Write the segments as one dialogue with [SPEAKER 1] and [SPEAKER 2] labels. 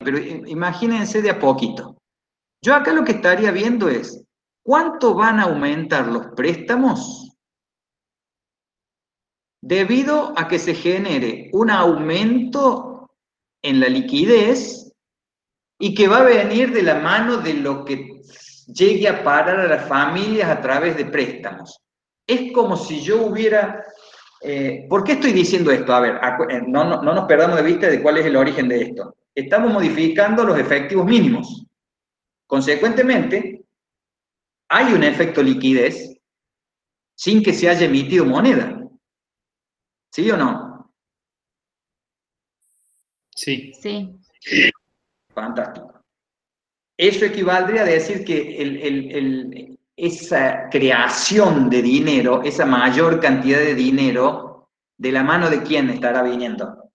[SPEAKER 1] pero imagínense de a poquito. Yo acá lo que estaría viendo es, ¿cuánto van a aumentar los préstamos debido a que se genere un aumento en la liquidez y que va a venir de la mano de lo que llegue a parar a las familias a través de préstamos? Es como si yo hubiera... ¿por qué estoy diciendo esto? A ver, no nos perdamos de vista de cuál es el origen de esto. Estamos modificando los efectivos mínimos. Consecuentemente, hay un efecto liquidez sin que se haya emitido moneda. ¿Sí o no?
[SPEAKER 2] Sí.
[SPEAKER 3] Sí.
[SPEAKER 1] Fantástico. Eso equivaldría a decir que esa creación de dinero, esa mayor cantidad de dinero, ¿de la mano de quién estará viniendo?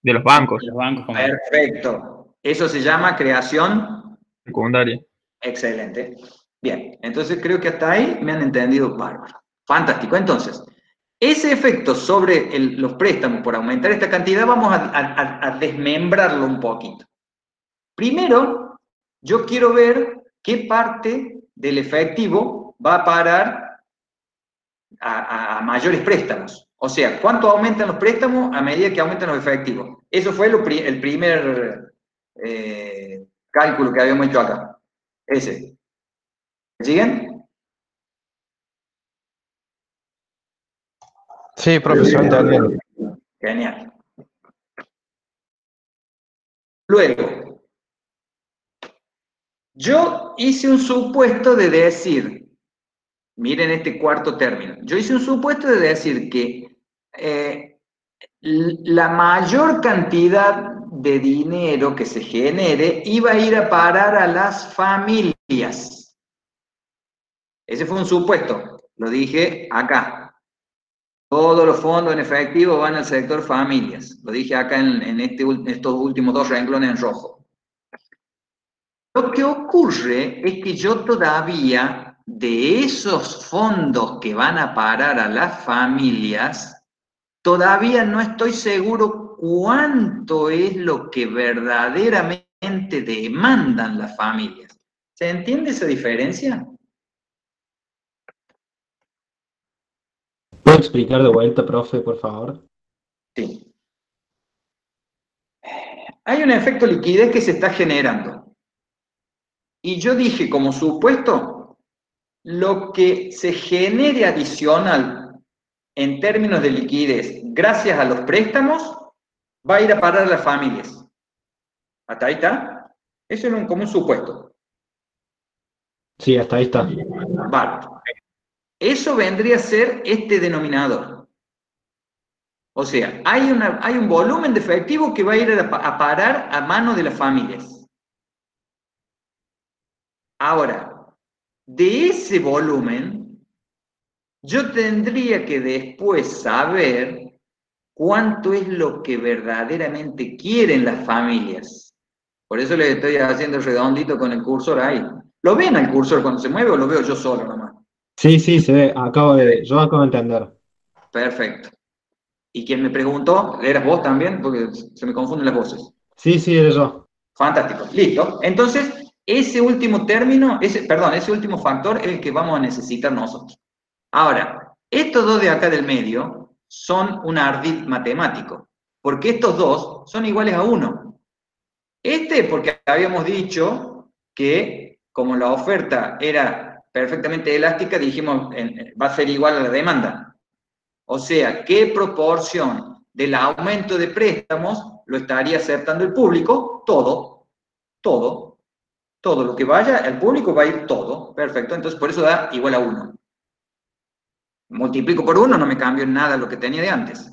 [SPEAKER 4] De los bancos.
[SPEAKER 2] De los bancos.
[SPEAKER 1] Perfecto. Eso se llama creación
[SPEAKER 4] Secundaria.
[SPEAKER 1] Excelente. Bien, entonces creo que hasta ahí me han entendido bárbaro. Fantástico. Entonces, ese efecto sobre los préstamos por aumentar esta cantidad vamos a desmembrarlo un poquito. Primero, yo quiero ver qué parte del efectivo va a parar a mayores préstamos. O sea, ¿cuánto aumentan los préstamos a medida que aumentan los efectivos? Eso fue el primer cálculo que habíamos hecho acá. Ese. ¿Siguen?
[SPEAKER 5] Sí, profesor, también.
[SPEAKER 1] Genial. Luego, yo hice un supuesto de decir, miren este cuarto término, yo hice un supuesto de decir que la mayor cantidad de dinero que se genere iba a ir a parar a las familias. Ese fue un supuesto, lo dije acá. Todos los fondos en efectivo van al sector familias. Lo dije acá en estos últimos dos renglones en rojo. Lo que ocurre es que yo todavía, de esos fondos que van a parar a las familias, todavía no estoy seguro cuánto es lo que verdaderamente demandan las familias. ¿Se entiende esa diferencia?
[SPEAKER 5] ¿Puedo explicar de vuelta, profe, por favor?
[SPEAKER 1] Sí. Hay un efecto liquidez que se está generando. Y yo dije como supuesto, lo que se genere adicional en términos de liquidez gracias a los préstamos va a ir a parar a las familias. ¿Hasta ahí está? Eso es como un supuesto.
[SPEAKER 5] Sí, hasta ahí está.
[SPEAKER 1] Vale. Eso vendría a ser este denominador. O sea, hay un volumen de efectivo que va a ir a parar a mano de las familias. Ahora, de ese volumen, yo tendría que después saber cuánto es lo que verdaderamente quieren las familias. Por eso les estoy haciendo redondito con el cursor ahí. ¿Lo ven al cursor cuando se mueve o lo veo yo solo nomás?
[SPEAKER 5] Sí, sí, se ve. Yo acabo de entender.
[SPEAKER 1] Perfecto. ¿Y quien me preguntó? ¿Eras vos también? Porque se me confunden las voces.
[SPEAKER 5] Sí, sí, era yo.
[SPEAKER 1] Fantástico. Listo. Entonces, ese último término, ese último factor es el que vamos a necesitar nosotros. Ahora, estos dos de acá del medio son un ardid matemático, porque estos dos son iguales a 1. Porque habíamos dicho que como la oferta era perfectamente elástica, dijimos va a ser igual a la demanda. O sea, ¿qué proporción del aumento de préstamos lo estaría aceptando el público? Todo lo que vaya, el público va a ir todo. Perfecto, entonces por eso da igual a 1. Multiplico por 1, no me cambio en nada lo que tenía de antes.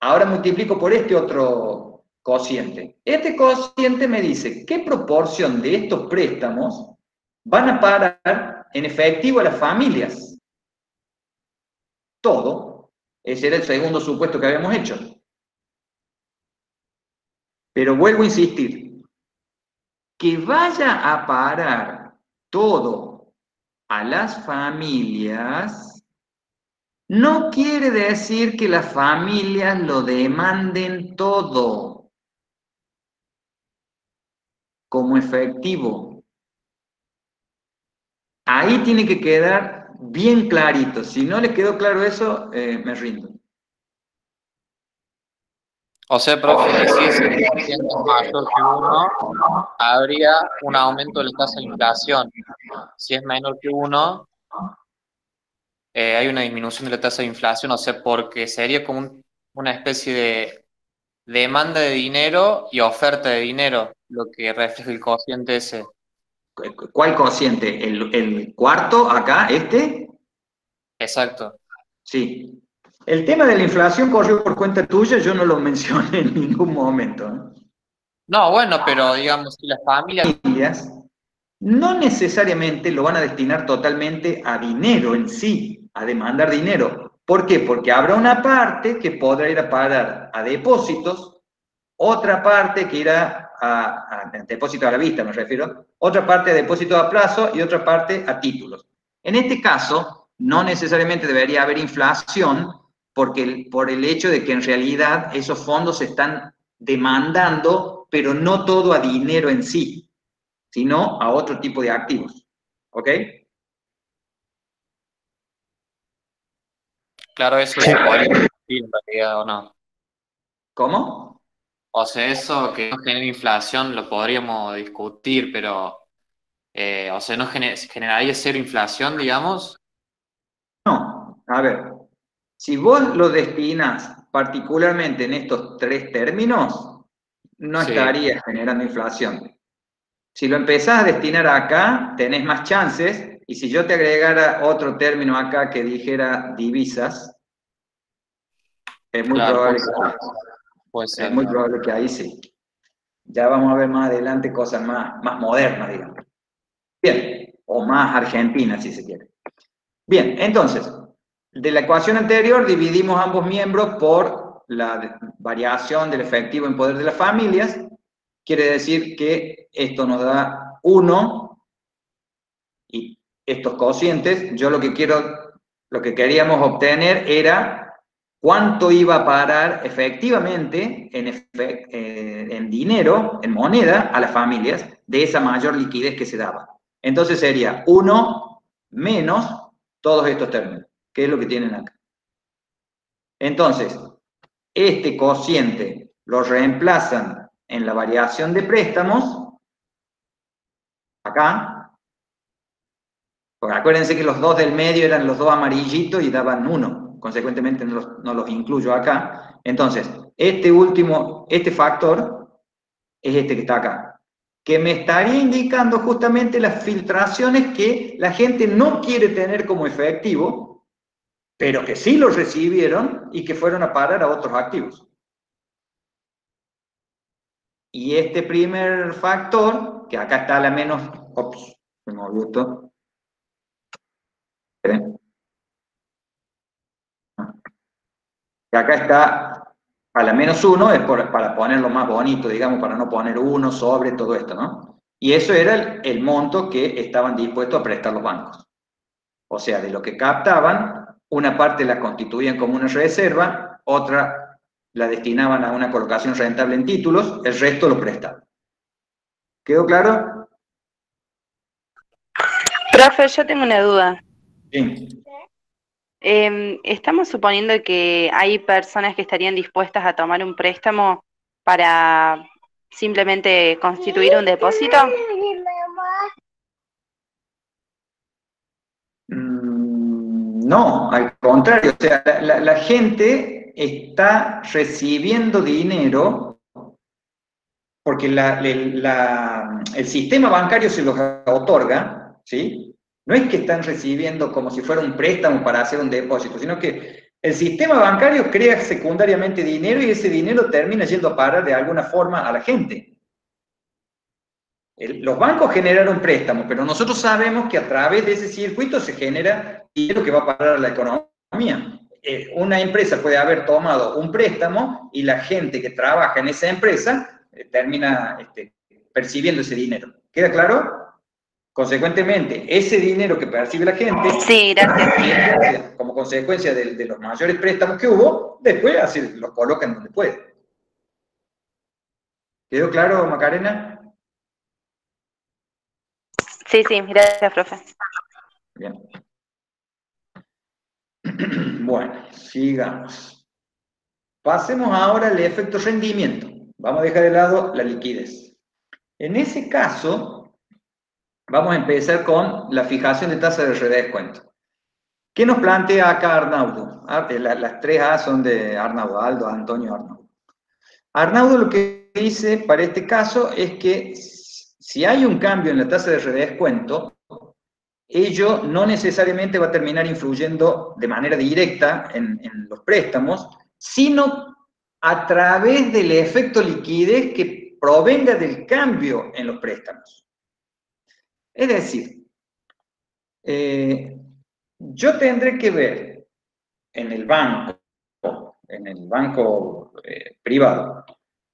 [SPEAKER 1] Ahora multiplico por este otro cociente. Este cociente me dice qué proporción de estos préstamos van a parar en efectivo a las familias. Todo. Ese era el segundo supuesto que habíamos hecho. Pero vuelvo a insistir. Que vaya a parar todo a las familias No quiere decir que las familias lo demanden todo como efectivo. Ahí tiene que quedar bien clarito. Si no le quedó claro eso, me rindo.
[SPEAKER 2] O sea, profe, que si ese porcentaje es mayor que 1, habría un aumento de la tasa de inflación. Si es menor que 1, hay una disminución de la tasa de inflación, o sea, porque sería como una especie de demanda de dinero y oferta de dinero, lo que refleja el cociente ese.
[SPEAKER 1] ¿Cuál cociente? ¿El cuarto acá, este?
[SPEAKER 2] Exacto.
[SPEAKER 1] Sí. El tema de la inflación corrió por cuenta tuya, yo no lo mencioné en ningún momento, ¿no?
[SPEAKER 2] No, bueno, pero digamos, si las familias...
[SPEAKER 1] Familias no necesariamente lo van a destinar totalmente a dinero en sí, a demandar dinero. ¿Por qué? Porque habrá una parte que podrá ir a pagar a depósitos, otra parte que irá a depósito a la vista, me refiero, otra parte a depósito a plazo y otra parte a títulos. En este caso, no necesariamente debería haber inflación porque, por el hecho de que en realidad esos fondos se están demandando, pero no todo a dinero en sí, sino a otro tipo de activos. ¿Ok?
[SPEAKER 2] Claro, eso se podría discutir en realidad o no.
[SPEAKER 1] ¿Cómo?
[SPEAKER 2] O sea, eso que no genera inflación lo podríamos discutir, pero, o sea, ¿no generaría cero inflación, digamos?
[SPEAKER 1] No, a ver, si vos lo destinas particularmente en estos tres términos, no
[SPEAKER 2] Sí,
[SPEAKER 1] estaría generando inflación. Si lo empezás a destinar acá, tenés más chances, y si yo te agregara otro término acá que dijera divisas, es muy
[SPEAKER 2] claro,
[SPEAKER 1] probable
[SPEAKER 2] puede
[SPEAKER 1] es
[SPEAKER 2] ser.
[SPEAKER 1] muy probable que ahí sí. Ya vamos a ver más adelante cosas más modernas, digamos. Bien, o más argentinas, si se quiere. Bien, entonces, de la ecuación anterior dividimos ambos miembros por la variación del efectivo en poder de las familias. Quiere decir que esto nos da 1 y estos cocientes. Yo lo que queríamos obtener era cuánto iba a parar efectivamente en dinero, en moneda, a las familias de esa mayor liquidez que se daba. Entonces sería 1 menos todos estos términos, que es lo que tienen acá. Entonces, este cociente lo reemplazan en la variación de préstamos, acá, porque acuérdense que los dos del medio eran los dos amarillitos y daban 1, consecuentemente no los incluyo acá. Entonces, este factor es este que está acá, que me estaría indicando justamente las filtraciones que la gente no quiere tener como efectivo, pero que sí los recibieron y que fueron a parar a otros activos. Y este primer factor, que acá está a la menos... Ops, se movió esto. Esperen. Que acá está a la menos 1, es para ponerlo más bonito, digamos, para no poner 1 sobre todo esto, ¿no? Y eso era el monto que estaban dispuestos a prestar los bancos. O sea, de lo que captaban, una parte la constituían como una reserva, otra la destinaban a una colocación rentable en títulos, el resto lo prestaban. ¿Quedó claro?
[SPEAKER 3] Profe, yo tengo una duda.
[SPEAKER 1] Sí.
[SPEAKER 3] Estamos suponiendo que hay personas que estarían dispuestas a tomar un préstamo para simplemente constituir un depósito.
[SPEAKER 1] No, al contrario, o sea, la gente está recibiendo dinero porque el sistema bancario se los otorga, ¿sí? No es que están recibiendo como si fuera un préstamo para hacer un depósito, sino que el sistema bancario crea secundariamente dinero y ese dinero termina yendo a parar de alguna forma a la gente. Los bancos generaron préstamos, pero nosotros sabemos que a través de ese circuito se genera dinero que va a parar a la economía. Una empresa puede haber tomado un préstamo y la gente que trabaja en esa empresa termina percibiendo ese dinero. ¿Queda claro? Consecuentemente, ese dinero que percibe la gente,
[SPEAKER 3] Sí, gracias.
[SPEAKER 1] como consecuencia de los mayores préstamos que hubo, después así los colocan donde puede. ¿Quedó claro, Macarena?
[SPEAKER 3] Sí, sí, gracias, profe.
[SPEAKER 1] Bien. Bueno, sigamos. Pasemos ahora al efecto rendimiento. Vamos a dejar de lado la liquidez. En ese caso, vamos a empezar con la fijación de tasa de redescuento. ¿Qué nos plantea acá Arnaudo? Las 3A son de Arnaudo, Aldo, Antonio, Arnaudo. Arnaudo lo que dice para este caso es que si hay un cambio en la tasa de redescuento, ello no necesariamente va a terminar influyendo de manera directa en los préstamos, sino a través del efecto liquidez que provenga del cambio en los préstamos. Es decir, yo tendré que ver en el banco privado,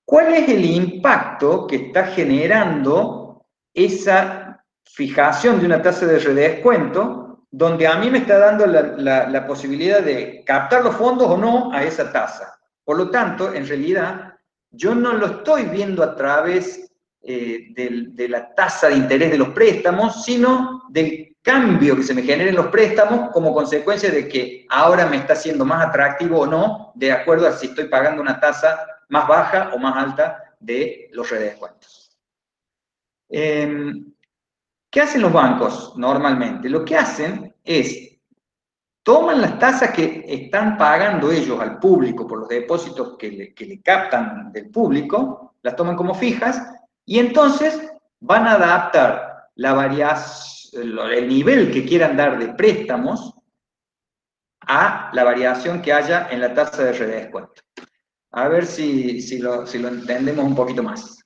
[SPEAKER 1] ¿cuál es el impacto que está generando esa fijación de una tasa de redescuento donde a mí me está dando la posibilidad de captar los fondos o no a esa tasa? Por lo tanto, en realidad, yo no lo estoy viendo a través de la tasa de interés de los préstamos, sino del cambio que se me genera en los préstamos como consecuencia de que ahora me está siendo más atractivo o no, de acuerdo a si estoy pagando una tasa más baja o más alta de los redescuentos. ¿Qué hacen los bancos normalmente? Lo que hacen es, toman las tasas que están pagando ellos al público por los depósitos que le captan del público, las toman como fijas, y entonces van a adaptar la variación, el nivel que quieran dar de préstamos a la variación que haya en la tasa de redescuento. A ver si lo entendemos un poquito más.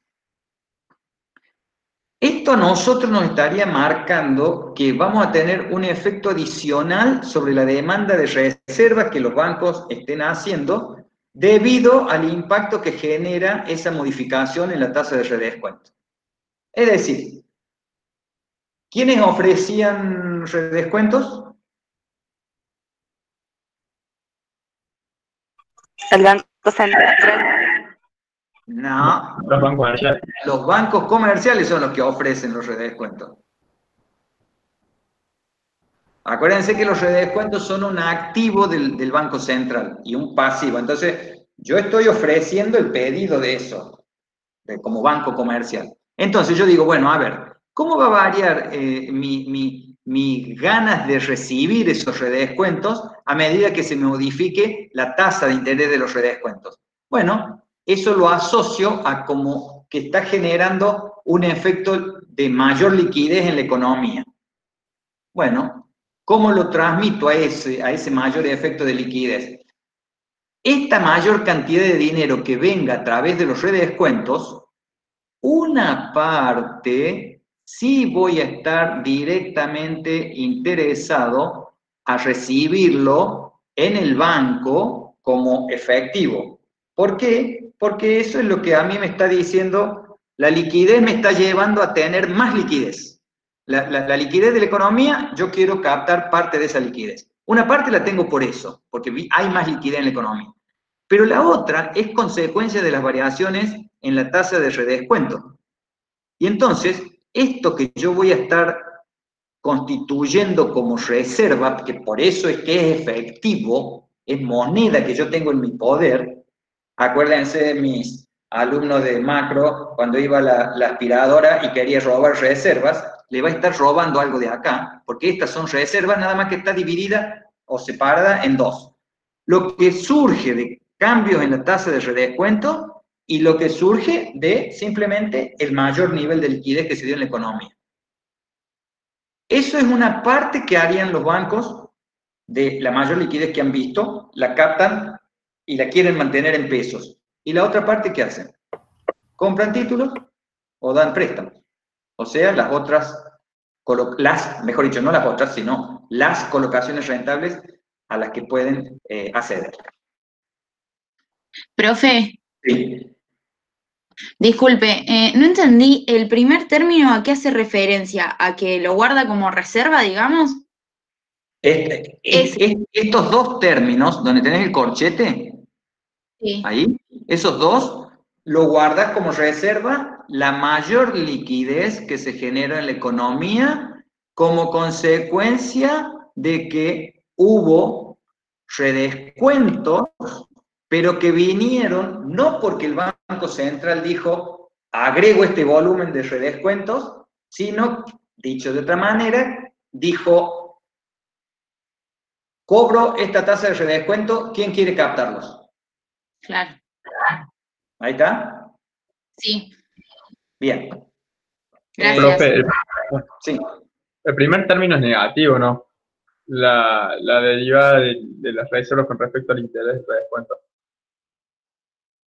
[SPEAKER 1] Esto a nosotros nos estaría marcando que vamos a tener un efecto adicional sobre la demanda de reservas que los bancos estén haciendo debido al impacto que genera esa modificación en la tasa de redescuento. Es decir, ¿quiénes ofrecían redescuentos?
[SPEAKER 3] El Banco Central.
[SPEAKER 1] No.
[SPEAKER 4] Los bancos comerciales.
[SPEAKER 1] Los bancos comerciales son los que ofrecen los redescuentos. Acuérdense que los redescuentos son un activo del Banco Central y un pasivo. Entonces, yo estoy ofreciendo el pedido de eso, como banco comercial. Entonces yo digo, bueno, a ver, ¿cómo va a variar mi ganas de recibir esos redescuentos a medida que se modifique la tasa de interés de los redescuentos? Bueno, eso lo asocio a como que está generando un efecto de mayor liquidez en la economía. Bueno, ¿cómo lo transmito a ese mayor efecto de liquidez? Esta mayor cantidad de dinero que venga a través de los redescuentos, una parte sí voy a estar directamente interesado a recibirlo en el banco como efectivo. ¿Por qué? Porque eso es lo que a mí me está diciendo, la liquidez me está llevando a tener más liquidez. La liquidez de la economía, yo quiero captar parte de esa liquidez. Una parte la tengo por eso, porque hay más liquidez en la economía. Pero la otra es consecuencia de las variaciones en la tasa de redescuento. Y entonces, esto que yo voy a estar constituyendo como reserva, que por eso es que es efectivo, es moneda que yo tengo en mi poder. Acuérdense de mis alumnos de macro, cuando iba la aspiradora y quería robar reservas, le va a estar robando algo de acá, porque estas son reservas, nada más que está dividida o separada en dos. Lo que surge de cambios en la tasa de redescuento y lo que surge de simplemente el mayor nivel de liquidez que se dio en la economía. Eso es una parte que harían los bancos de la mayor liquidez que han visto, la captan y la quieren mantener en pesos. Y la otra parte, ¿qué hacen? Compran títulos o dan préstamos. O sea, las otras, mejor dicho, no las otras, sino las colocaciones rentables a las que pueden acceder.
[SPEAKER 6] Profe,
[SPEAKER 1] Sí.
[SPEAKER 6] Disculpe, no entendí, ¿el primer término a qué hace referencia? ¿A que lo guarda como reserva, digamos?
[SPEAKER 1] Estos dos términos, donde tenés el corchete,
[SPEAKER 6] Sí.
[SPEAKER 1] ahí, esos dos, lo guardas como reserva la mayor liquidez que se genera en la economía como consecuencia de que hubo redescuentos, pero que vinieron no porque el Banco Central dijo, agrego este volumen de redescuentos, sino, dicho de otra manera, dijo, cobro esta tasa de redescuento, ¿quién quiere captarlos?
[SPEAKER 6] Claro.
[SPEAKER 1] Ahí está.
[SPEAKER 6] Sí,
[SPEAKER 1] Bien.
[SPEAKER 6] gracias.
[SPEAKER 4] Profe,
[SPEAKER 1] Sí.
[SPEAKER 4] el primer término es negativo, ¿no? La derivada de las reservas con respecto al interés de descuento.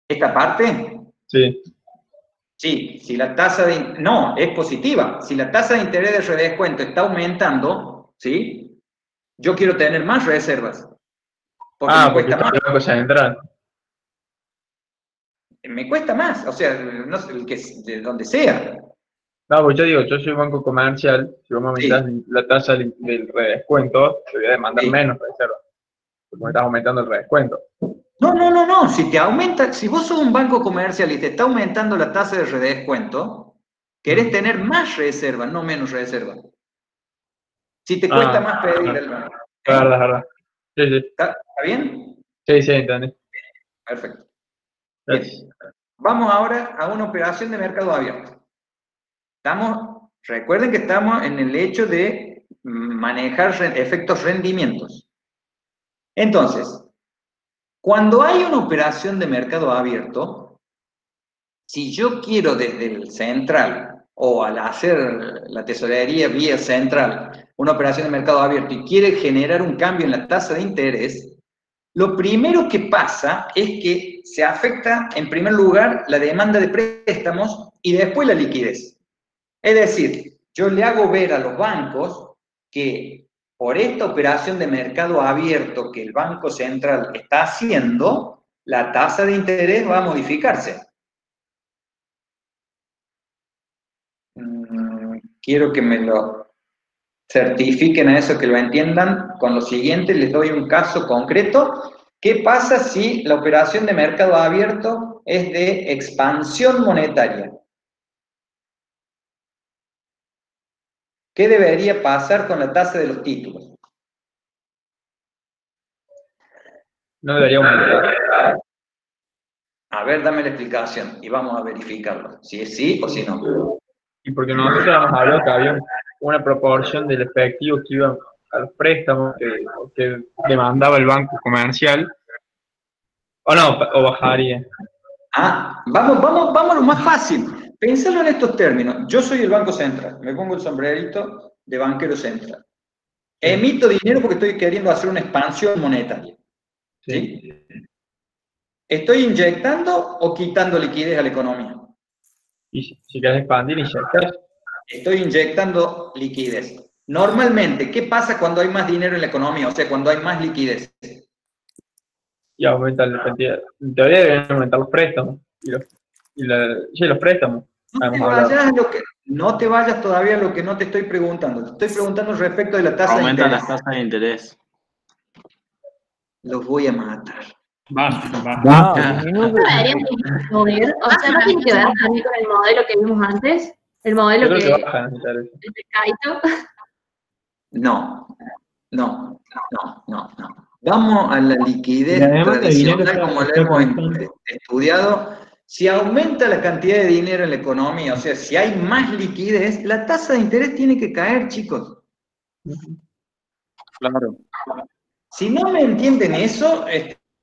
[SPEAKER 1] ¿Esta parte?
[SPEAKER 4] Sí.
[SPEAKER 1] Sí, si la tasa de... No, es positiva. Si la tasa de interés de redescuento está aumentando, ¿sí? Yo quiero tener más reservas. Porque me
[SPEAKER 4] porque
[SPEAKER 1] cuesta más.
[SPEAKER 4] el Banco Central.
[SPEAKER 1] Me cuesta más, o sea, no sé, de donde sea.
[SPEAKER 4] No, pues yo digo, yo soy banco comercial, si vos me aumentás la tasa del redescuento, te voy a demandar menos reservas, porque me estás aumentando el redescuento.
[SPEAKER 1] No, si te aumenta, si vos sos un banco comercial y te está aumentando la tasa de redescuento, querés tener más reservas, no menos reservas. Si te cuesta más pedir al banco.
[SPEAKER 4] Es verdad. Sí.
[SPEAKER 1] ¿Está bien?
[SPEAKER 4] Sí, entendí.
[SPEAKER 1] Perfecto.
[SPEAKER 4] Bien.
[SPEAKER 1] Bien. Vamos ahora a una operación de mercado abierto. Recuerden que estamos en el hecho de manejar efectos rendimientos. Entonces, cuando hay una operación de mercado abierto, si yo quiero desde el central o al hacer la tesorería vía central una operación de mercado abierto y quiere generar un cambio en la tasa de interés, lo primero que pasa es que se afecta en primer lugar la demanda de préstamos y después la liquidez. Es decir, yo le hago ver a los bancos que por esta operación de mercado abierto que el Banco Central está haciendo, la tasa de interés va a modificarse. Quiero que me lo certifiquen a eso, que lo entiendan. Con lo siguiente les doy un caso concreto. ¿Qué pasa si la operación de mercado abierto es de expansión monetaria? ¿Qué debería pasar con la tasa de los títulos?
[SPEAKER 4] No debería aumentar.
[SPEAKER 1] A ver, dame la explicación y vamos a verificarlo, si es sí o si no.
[SPEAKER 4] Y porque nosotros hemos hablado que había una proporción del efectivo que iba al préstamo que demandaba el banco comercial, o no, o bajaría.
[SPEAKER 1] Vamos a lo más fácil. Pensalo en estos términos. Yo soy el Banco Central, me pongo el sombrerito de banquero central. Emito dinero porque estoy queriendo hacer una expansión monetaria. ¿Sí? ¿Estoy inyectando o quitando liquidez a la economía?
[SPEAKER 4] Y si quieres expandir, inyectas.
[SPEAKER 1] Estoy inyectando liquidez. Normalmente, ¿qué pasa cuando hay más dinero en la economía? O sea, cuando hay más liquidez.
[SPEAKER 4] Y aumenta la cantidad. En teoría deben aumentar los préstamos. Los préstamos.
[SPEAKER 1] No te vayas todavía a lo que no te estoy preguntando. Te estoy preguntando respecto de la tasa de interés.
[SPEAKER 7] Aumentan las tasas de interés.
[SPEAKER 1] Los voy a matar.
[SPEAKER 5] Basta.
[SPEAKER 8] ¿No deberíamos incluir? O sea, ¿no tiene que ver también con el modelo que vimos antes? El modelo
[SPEAKER 4] Yo creo
[SPEAKER 8] que...
[SPEAKER 4] que bajan los intereses.
[SPEAKER 8] el pescadito.
[SPEAKER 1] No. Vamos a la liquidez
[SPEAKER 5] Y además el dinero
[SPEAKER 1] tradicional como la hemos estudiado. Si aumenta la cantidad de dinero en la economía, o sea, si hay más liquidez, la tasa de interés tiene que caer, chicos.
[SPEAKER 2] Claro.
[SPEAKER 1] Si no me entienden eso,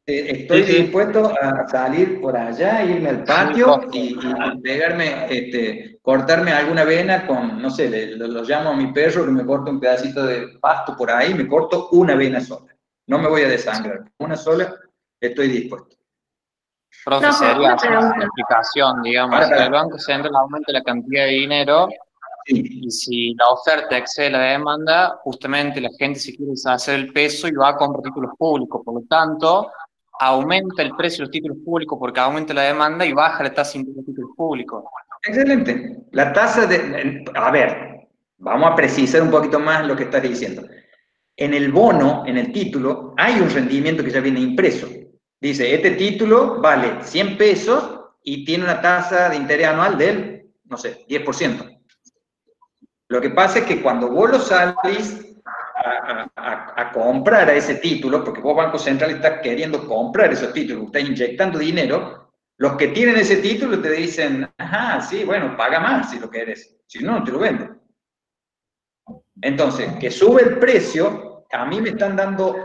[SPEAKER 1] estoy dispuesto a salir por allá, irme al patio y pegarme, cortarme alguna vena con, no sé, lo llamo a mi perro que me corte un pedacito de pasto por ahí, me corto una vena sola. No me voy a desangrar, una sola estoy dispuesto.
[SPEAKER 2] Profe, sería una explicación, digamos, si el Banco Central aumenta la cantidad de dinero y si la oferta excede la demanda, justamente la gente se quiere deshacer el peso y va a comprar títulos públicos, por lo tanto, aumenta el precio de los títulos públicos porque aumenta la demanda y baja la tasa de interés de los títulos público.
[SPEAKER 1] Excelente. La tasa de... A ver, vamos a precisar un poquito más lo que estás diciendo. En el bono, en el título, hay un rendimiento que ya viene impreso. Dice, este título vale 100 pesos y tiene una tasa de interés anual del, no sé, 10%. Lo que pasa es que cuando vos lo salís a comprar a ese título, porque vos Banco Central estás queriendo comprar esos títulos, estás inyectando dinero, los que tienen ese título te dicen, ajá, sí, bueno, paga más si lo querés, si no, no te lo vendo. Entonces, que sube el precio, a mí me están dando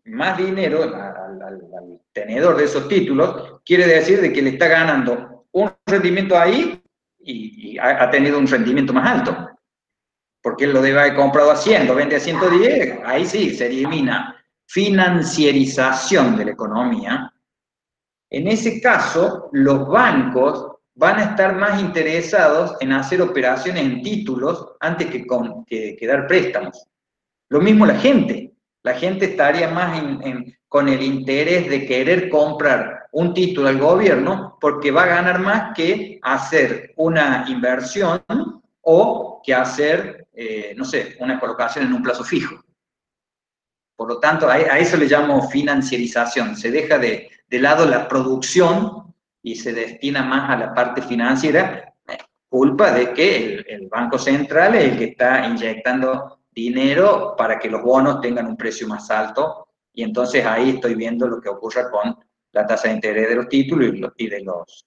[SPEAKER 1] más dinero al tenedor de esos títulos, quiere decir de que le está ganando un rendimiento ahí y ha tenido un rendimiento más alto. Porque él lo debe haber comprado a 100, lo vende a 110, ahí sí se elimina financiarización de la economía. En ese caso, los bancos van a estar más interesados en hacer operaciones en títulos antes que dar préstamos. Lo mismo la gente estaría más con el interés de querer comprar un título al gobierno porque va a ganar más que hacer una inversión o que hacer, no sé, una colocación en un plazo fijo. Por lo tanto, a eso le llamo financiarización. Se deja de lado la producción y se destina más a la parte financiera, culpa de que el Banco Central es el que está inyectando dinero para que los bonos tengan un precio más alto, y entonces ahí estoy viendo lo que ocurre con la tasa de interés de los títulos y de los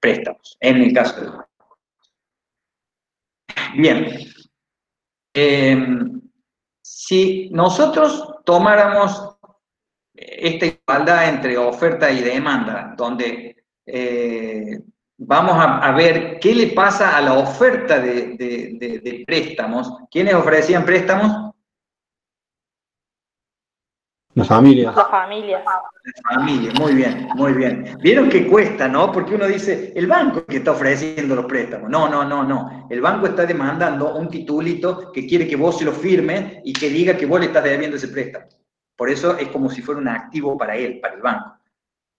[SPEAKER 1] préstamos, en el caso de los bancos. Bien. Si nosotros tomáramos esta igualdad entre oferta y demanda, donde vamos a ver qué le pasa a la oferta de préstamos. ¿Quiénes ofrecían préstamos?
[SPEAKER 5] Las familias.
[SPEAKER 7] Las familias.
[SPEAKER 1] Las familias, muy bien, muy bien. Vieron que cuesta, ¿no? Porque uno dice, el banco es el que está ofreciendo los préstamos. No, no, no, no. El banco está demandando un titulito que quiere que vos se lo firmes y que diga que vos le estás debiendo ese préstamo. Por eso es como si fuera un activo para él, para el banco.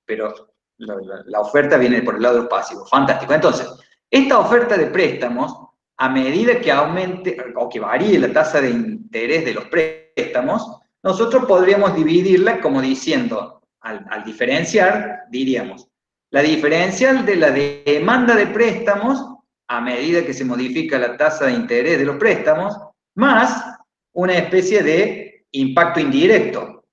[SPEAKER 1] Pero la oferta viene por el lado de los pasivos. Fantástico. Entonces, esta oferta de préstamos, a medida que aumente o que varíe la tasa de interés de los préstamos, nosotros podríamos dividirla como diciendo, al diferenciar, diríamos, la diferencial de la demanda de préstamos, a medida que se modifica la tasa de interés de los préstamos, más una especie de impacto indirecto,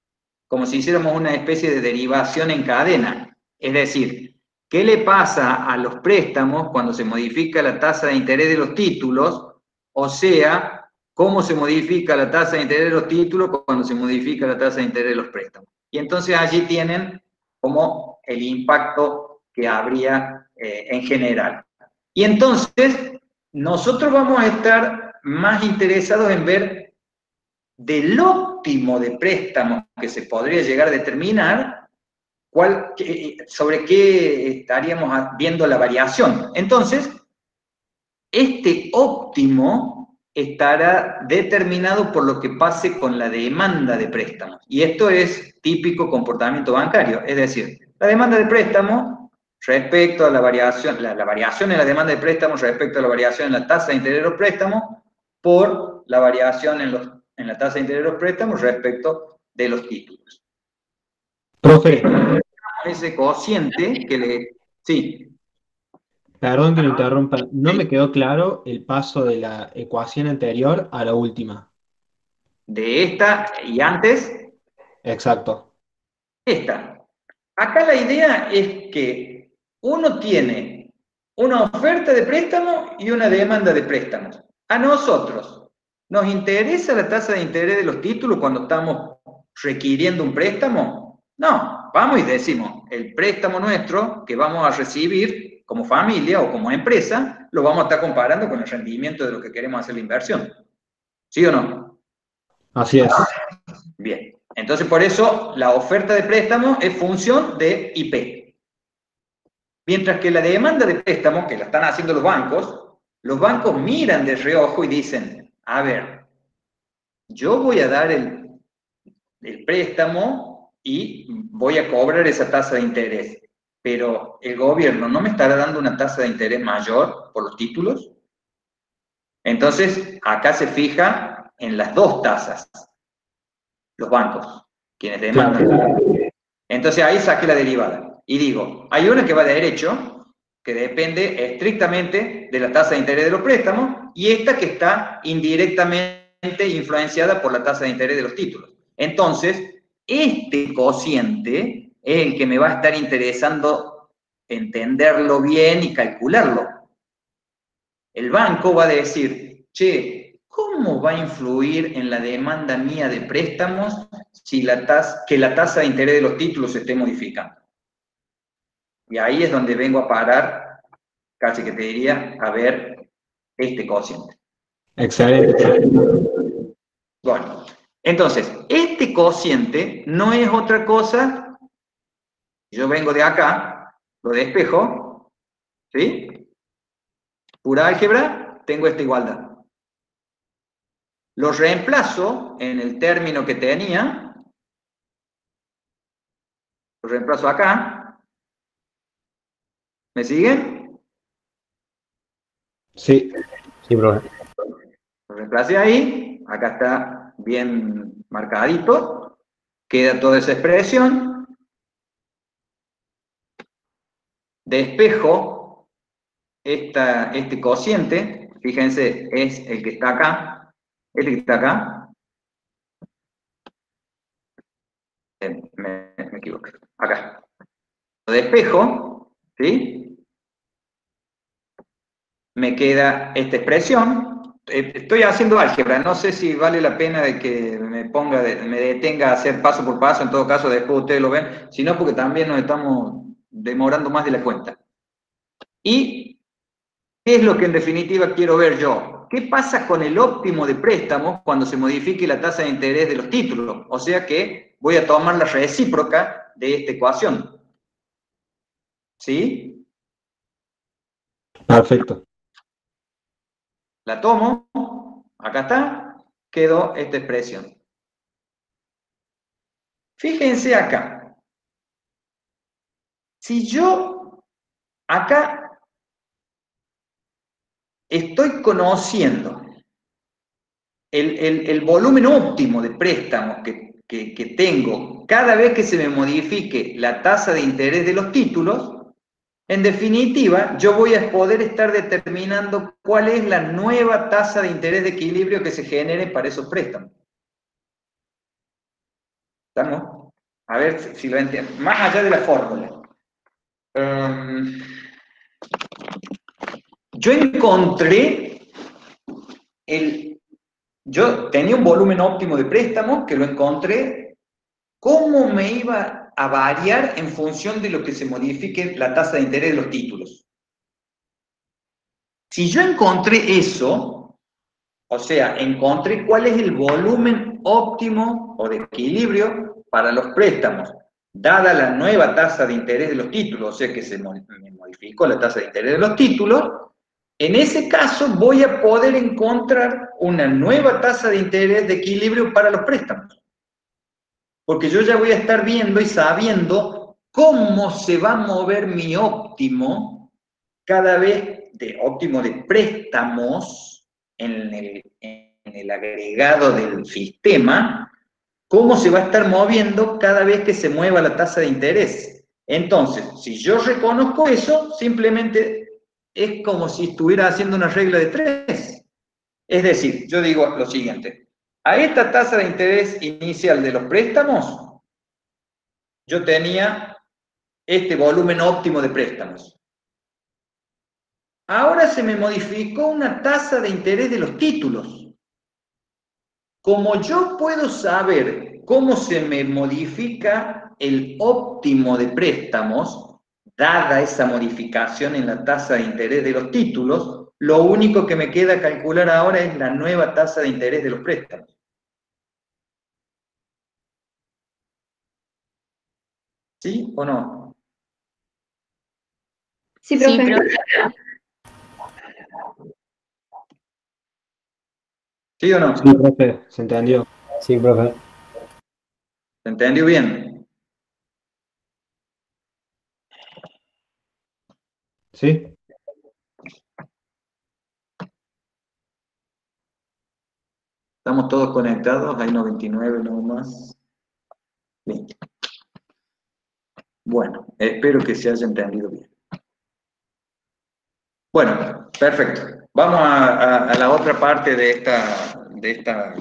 [SPEAKER 1] como si hiciéramos una especie de derivación en cadena. Es decir, ¿qué le pasa a los préstamos cuando se modifica la tasa de interés de los títulos? O sea, ¿cómo se modifica la tasa de interés de los títulos cuando se modifica la tasa de interés de los préstamos? Y entonces allí tienen como el impacto que habría en general. Y entonces, nosotros vamos a estar más interesados en ver del óptimo de préstamos que se podría llegar a determinar, sobre qué estaríamos viendo la variación. Entonces, este óptimo estará determinado por lo que pase con la demanda de préstamos. Y esto es típico comportamiento bancario, es decir, la demanda de préstamo respecto a la variación, la variación en la demanda de préstamos respecto a la variación en la tasa de interés de los préstamos por la variación en la tasa de interés de los préstamos respecto de los títulos.
[SPEAKER 5] Profe,
[SPEAKER 1] Ese cociente que le... Sí.
[SPEAKER 5] perdón que lo interrumpa, no me quedó claro el paso de la ecuación anterior a la última.
[SPEAKER 1] De esta y antes,
[SPEAKER 5] Exacto.
[SPEAKER 1] esta. Acá la idea es que uno tiene una oferta de préstamo y una demanda de préstamos. A nosotros, ¿nos interesa la tasa de interés de los títulos cuando estamos requiriendo un préstamo? No, vamos y decimos, el préstamo nuestro que vamos a recibir como familia o como empresa, lo vamos a estar comparando con el rendimiento de lo que queremos hacer la inversión. ¿Sí o no?
[SPEAKER 5] Así es.
[SPEAKER 1] Bien, entonces por eso la oferta de préstamo es función de IP. Mientras que la demanda de préstamo, que la están haciendo los bancos miran de reojo y dicen, a ver, yo voy a dar el préstamo y voy a cobrar esa tasa de interés. pero el gobierno no me estará dando una tasa de interés mayor por los títulos. Entonces, acá se fija en las dos tasas, los bancos, quienes demandan.
[SPEAKER 5] Claro.
[SPEAKER 1] Entonces ahí saqué la derivada. Y digo, hay una que va de derecho, que depende estrictamente de la tasa de interés de los préstamos, y esta que está indirectamente influenciada por la tasa de interés de los títulos. Entonces, este cociente es el que me va a estar interesando entenderlo bien y calcularlo. El banco va a decir, che, ¿cómo va a influir en la demanda mía de préstamos si la tasa de interés de los títulos se esté modificando? Y ahí es donde vengo a parar, casi que te diría, a ver este cociente.
[SPEAKER 5] Excelente.
[SPEAKER 1] Bueno, entonces, este cociente no es otra cosa, yo vengo de acá, lo despejo, ¿sí? Pura álgebra, tengo esta igualdad. Lo reemplazo en el término que tenía, lo reemplazo acá. ¿Me siguen?
[SPEAKER 5] Sí.
[SPEAKER 4] Sí, profe.
[SPEAKER 1] Lo reemplacé ahí, acá está bien marcadito, queda toda esa expresión. Despejo este cociente, fíjense, es el que está acá, este que está acá. Me equivoqué, acá. Lo despejo, ¿sí? Me queda esta expresión. Estoy haciendo álgebra, no sé si vale la pena de que me detenga a hacer paso por paso, en todo caso después ustedes lo ven, sino porque también nos estamos demorando más de la cuenta. ¿Y qué es lo que en definitiva quiero ver yo? ¿Qué pasa con el óptimo de préstamos cuando se modifique la tasa de interés de los títulos? O sea que voy a tomar la recíproca de esta ecuación. ¿Sí?
[SPEAKER 5] Perfecto.
[SPEAKER 1] La tomo, acá está, quedó esta expresión. Fíjense acá. Si yo acá estoy conociendo el volumen óptimo de préstamos que tengo cada vez que se me modifique la tasa de interés de los títulos, en definitiva, yo voy a poder estar determinando cuál es la nueva tasa de interés de equilibrio que se genere para esos préstamos. ¿Estamos? A ver si lo entiendo. Más allá de la fórmula. Yo encontré yo tenía un volumen óptimo de préstamos que lo encontré, cómo me iba a variar en función de lo que se modifique la tasa de interés de los títulos. Si yo encontré eso, o sea, encontré cuál es el volumen óptimo o de equilibrio para los préstamos, dada la nueva tasa de interés de los títulos, o sea que me modificó la tasa de interés de los títulos, en ese caso voy a poder encontrar una nueva tasa de interés de equilibrio para los préstamos. Porque yo ya voy a estar viendo y sabiendo cómo se va a mover mi óptimo cada vez óptimo de préstamos en el agregado del sistema, cómo se va a estar moviendo cada vez que se mueva la tasa de interés. Entonces, si yo reconozco eso, simplemente es como si estuviera haciendo una regla de 3. Es decir, yo digo lo siguiente, a esta tasa de interés inicial de los préstamos, yo tenía este volumen óptimo de préstamos. Ahora se me modificó una tasa de interés de los títulos. Como yo puedo saber cómo se me modifica el óptimo de préstamos, dada esa modificación en la tasa de interés de los títulos, lo único que me queda calcular ahora es la nueva tasa de interés de los préstamos. ¿Sí o no?
[SPEAKER 8] Sí, profe.
[SPEAKER 1] ¿Sí o no?
[SPEAKER 5] Sí, profe, se entendió.
[SPEAKER 4] Sí, profe.
[SPEAKER 1] ¿Se entendió bien?
[SPEAKER 5] ¿Sí?
[SPEAKER 1] ¿Estamos todos conectados? Hay 99 nomás. Listo. Bueno, espero que se haya entendido bien. Bueno, perfecto. Vamos a la otra parte de esta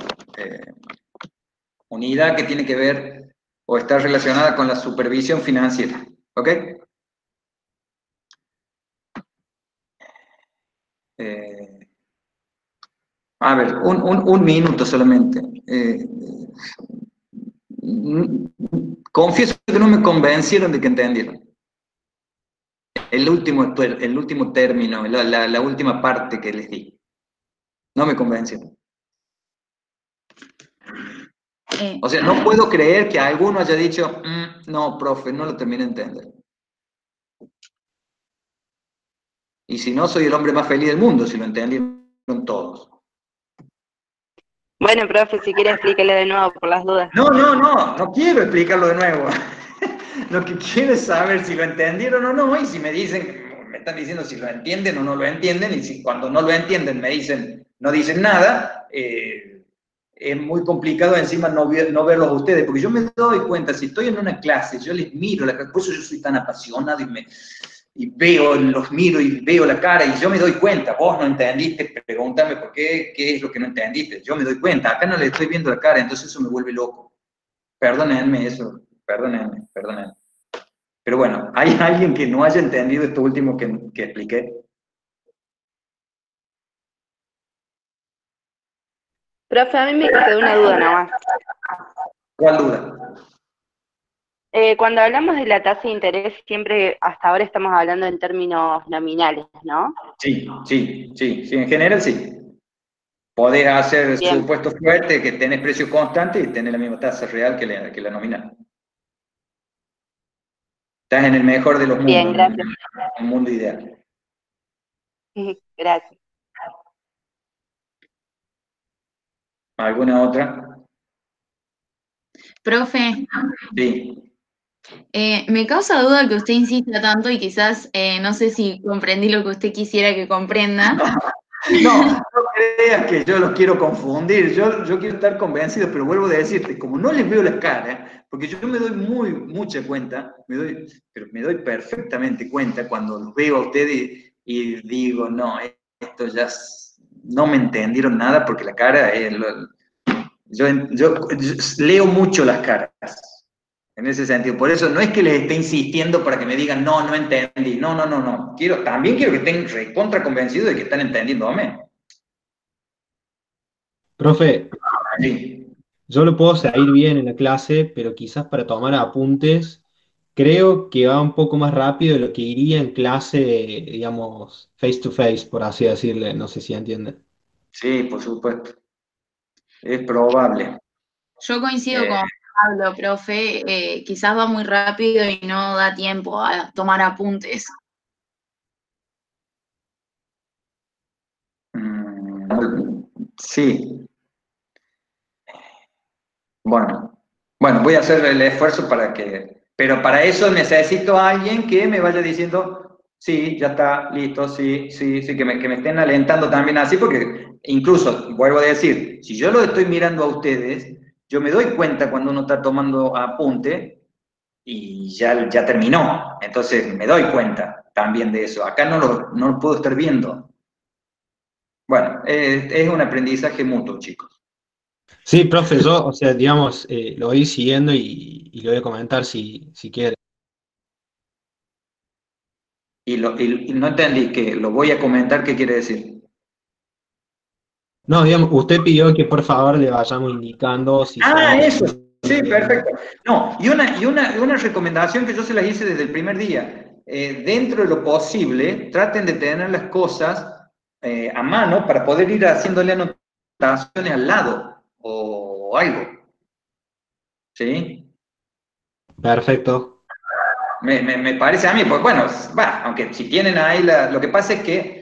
[SPEAKER 1] unidad que tiene que ver o está relacionada con la supervisión financiera. ¿Ok? A ver, un minuto solamente. Confieso que no me convencieron de que entendieron. El último término, la última parte que les di. No me convencieron. O sea, no puedo creer que alguno haya dicho, no, profe, no lo terminé de entender. Y si no, soy el hombre más feliz del mundo, si lo entendieron todos.
[SPEAKER 3] Bueno, profe, si quiere explíquele de nuevo por las dudas.
[SPEAKER 1] No quiero explicarlo de nuevo. Lo que quiero es saber si lo entendieron o no, y si me están diciendo si lo entienden o no lo entienden, y si cuando no lo entienden me dicen, no dicen nada, es muy complicado encima no verlos a ustedes, porque yo me doy cuenta, si estoy en una clase, yo les miro, por eso yo soy tan apasionado los miro y veo la cara y yo me doy cuenta, vos no entendiste, pregúntame por qué es lo que no entendiste, yo me doy cuenta, acá no le estoy viendo la cara, entonces eso me vuelve loco. Perdónenme eso, perdónenme. Pero bueno, ¿hay alguien que no haya entendido esto último que expliqué?
[SPEAKER 3] Profe, a mí me quedó una duda nomás.
[SPEAKER 1] ¿Cuál duda?
[SPEAKER 3] Cuando hablamos de la tasa de interés, siempre hasta ahora estamos hablando en términos nominales, ¿no?
[SPEAKER 1] Sí, en general sí. Podés hacer
[SPEAKER 3] Bien.
[SPEAKER 1] supuestos fuertes que tenés precio constante y tenés la misma tasa real que la nominal. Estás en el mejor de los mundos.
[SPEAKER 3] Bien, gracias.
[SPEAKER 1] En un mundo ideal.
[SPEAKER 3] Gracias.
[SPEAKER 1] ¿Alguna otra?
[SPEAKER 6] Profe,
[SPEAKER 1] Sí.
[SPEAKER 6] me causa duda que usted insista tanto y quizás no sé si comprendí lo que usted quisiera que comprenda.
[SPEAKER 1] No creas que yo los quiero confundir, yo quiero estar convencido, pero vuelvo a decirte, como no les veo la cara, porque yo me doy mucha cuenta, pero me doy perfectamente cuenta cuando los veo a ustedes y digo, no, esto ya no me entendieron nada porque la cara es... Yo leo mucho las caras, en ese sentido. Por eso no es que les esté insistiendo para que me digan, no entendí. No. También quiero que estén recontra convencidos de que están entendiéndome.
[SPEAKER 5] Profe,
[SPEAKER 1] Sí.
[SPEAKER 5] yo lo puedo seguir bien en la clase, pero quizás para tomar apuntes, creo que va un poco más rápido de lo que iría en clase, digamos, face to face, por así decirle. No sé si entienden.
[SPEAKER 1] Sí, por supuesto. Es probable.
[SPEAKER 6] Yo coincido con Pablo, profe, quizás va muy rápido y no da tiempo a tomar apuntes.
[SPEAKER 1] Sí. Bueno, voy a hacer el esfuerzo pero para eso necesito a alguien que me vaya diciendo, sí, ya está, listo, sí, que me estén alentando también así, porque incluso, vuelvo a decir, si yo lo estoy mirando a ustedes, yo me doy cuenta cuando uno está tomando apunte y ya terminó, entonces me doy cuenta también de eso. Acá no lo puedo estar viendo. Bueno, es un aprendizaje mutuo, chicos.
[SPEAKER 5] Sí, profe, yo, o sea, digamos, lo voy siguiendo y lo voy a comentar si quiere.
[SPEAKER 1] Y no entendí que lo voy a comentar, ¿qué quiere decir?
[SPEAKER 5] No, digamos, usted pidió que por favor le vayamos indicando si
[SPEAKER 1] Eso, sí, perfecto. No, y una recomendación que yo se las hice desde el primer día. Dentro de lo posible, traten de tener las cosas a mano para poder ir haciéndole anotaciones al lado o algo. ¿Sí?
[SPEAKER 5] Perfecto.
[SPEAKER 1] Me parece a mí, pues bueno, aunque si tienen ahí lo que pasa es que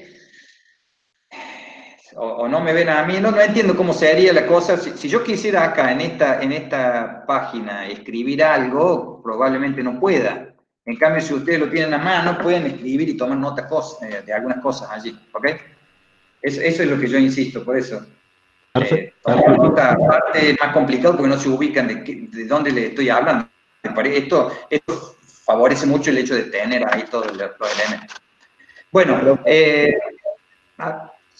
[SPEAKER 1] o no me ven a mí, no entiendo cómo sería la cosa. Si yo quisiera acá en esta página escribir algo, probablemente no pueda. En cambio, si ustedes lo tienen a mano, pueden escribir y tomar nota de algunas cosas allí, ¿ok? Eso es lo que yo insisto, por eso.
[SPEAKER 5] Perfecto.
[SPEAKER 1] Tomar nota aparte es más complicado porque no se ubican de dónde le estoy hablando. Esto favorece mucho el hecho de tener ahí todos los elementos. Bueno,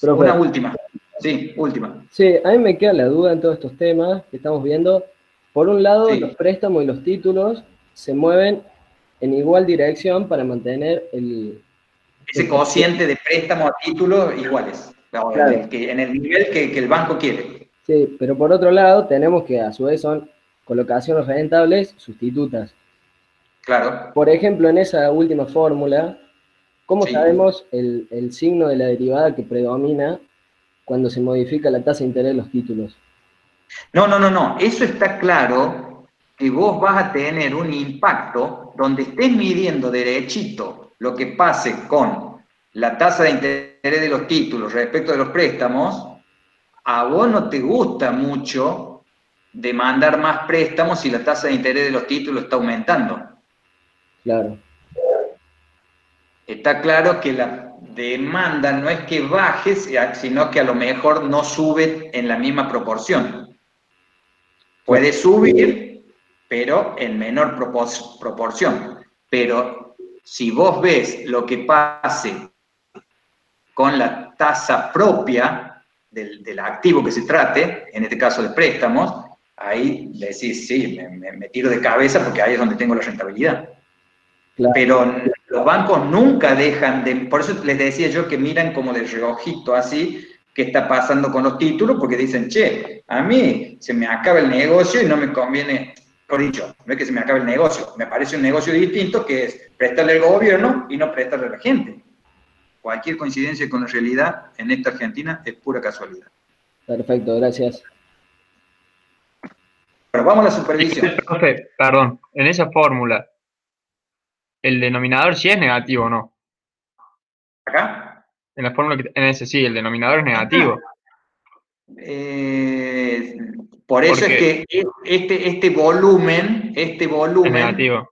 [SPEAKER 1] una última. Sí, última.
[SPEAKER 7] Sí, a mí me queda la duda en todos estos temas que estamos viendo. Por un lado,
[SPEAKER 1] Sí.
[SPEAKER 7] los préstamos y los títulos se mueven en igual dirección para mantener
[SPEAKER 1] Ese cociente de préstamo a título iguales,
[SPEAKER 7] Claro.
[SPEAKER 1] en el nivel que el banco quiere.
[SPEAKER 7] Sí, pero por otro lado, tenemos que a su vez son colocaciones rentables sustitutas.
[SPEAKER 1] Claro.
[SPEAKER 7] Por ejemplo, en esa última fórmula, ¿cómo
[SPEAKER 1] Sí.
[SPEAKER 7] sabemos el signo de la derivada que predomina cuando se modifica la tasa de interés de los títulos?
[SPEAKER 1] No. Eso está claro que vos vas a tener un impacto donde estés midiendo derechito lo que pase con la tasa de interés de los títulos respecto de los préstamos. A vos no te gusta mucho demandar más préstamos si la tasa de interés de los títulos está aumentando.
[SPEAKER 7] Claro.
[SPEAKER 1] Está claro que la demanda no es que baje, sino que a lo mejor no sube en la misma proporción. Puede subir, pero en menor proporción. Pero si vos ves lo que pase con la tasa propia del activo que se trate, en este caso de préstamos, ahí decís, sí, me tiro de cabeza porque ahí es donde tengo la rentabilidad.
[SPEAKER 7] Claro.
[SPEAKER 1] Pero los bancos nunca dejan de... Por eso les decía yo que miran como de reojito así qué está pasando con los títulos, porque dicen, che, a mí se me acaba el negocio y no me conviene... Por dicho, no es que se me acabe el negocio, me parece un negocio distinto que es prestarle al gobierno y no prestarle a la gente. Cualquier coincidencia con la realidad en esta Argentina es pura casualidad.
[SPEAKER 7] Perfecto, gracias.
[SPEAKER 1] Pero vamos a la supervisión.
[SPEAKER 4] Profe, perdón, en esa fórmula, el denominador sí es negativo o no.
[SPEAKER 1] ¿Acá?
[SPEAKER 4] En la fórmula, en ese sí, el denominador es negativo.
[SPEAKER 1] Por eso
[SPEAKER 4] Porque
[SPEAKER 1] es que este volumen
[SPEAKER 4] es negativo.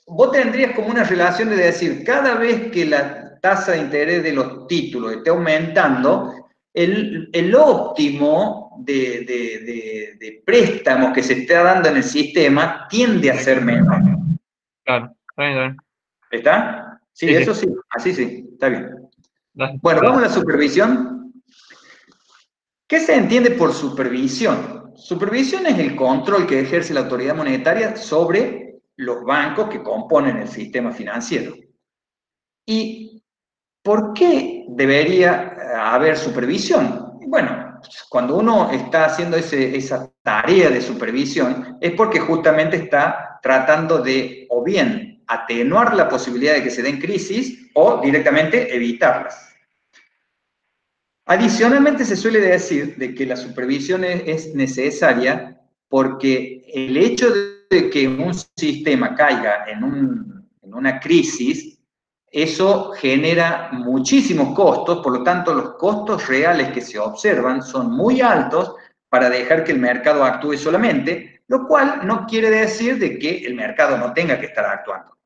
[SPEAKER 1] vos tendrías como una relación de decir, cada vez que la tasa de interés de los títulos esté aumentando, el óptimo de préstamos que se está dando en el sistema tiende a ser menor.
[SPEAKER 4] Claro, está bien.
[SPEAKER 1] ¿Está? Sí,
[SPEAKER 4] Sí,
[SPEAKER 1] eso
[SPEAKER 4] sí.
[SPEAKER 1] sí, así sí, está bien.
[SPEAKER 4] Gracias.
[SPEAKER 1] Bueno, vamos a la supervisión. ¿Qué se entiende por supervisión? Supervisión es el control que ejerce la autoridad monetaria sobre los bancos que componen el sistema financiero. ¿Y por qué debería haber supervisión? Bueno, cuando uno está haciendo esa tarea de supervisión es porque justamente está tratando de o bien atenuar la posibilidad de que se den crisis o directamente evitarlas. Adicionalmente, se suele decir de que la supervisión es necesaria porque el hecho de que un sistema caiga en una crisis, eso genera muchísimos costos, por lo tanto, los costos reales que se observan son muy altos para dejar que el mercado actúe solamente, lo cual no quiere decir de que el mercado no tenga que estar actuando.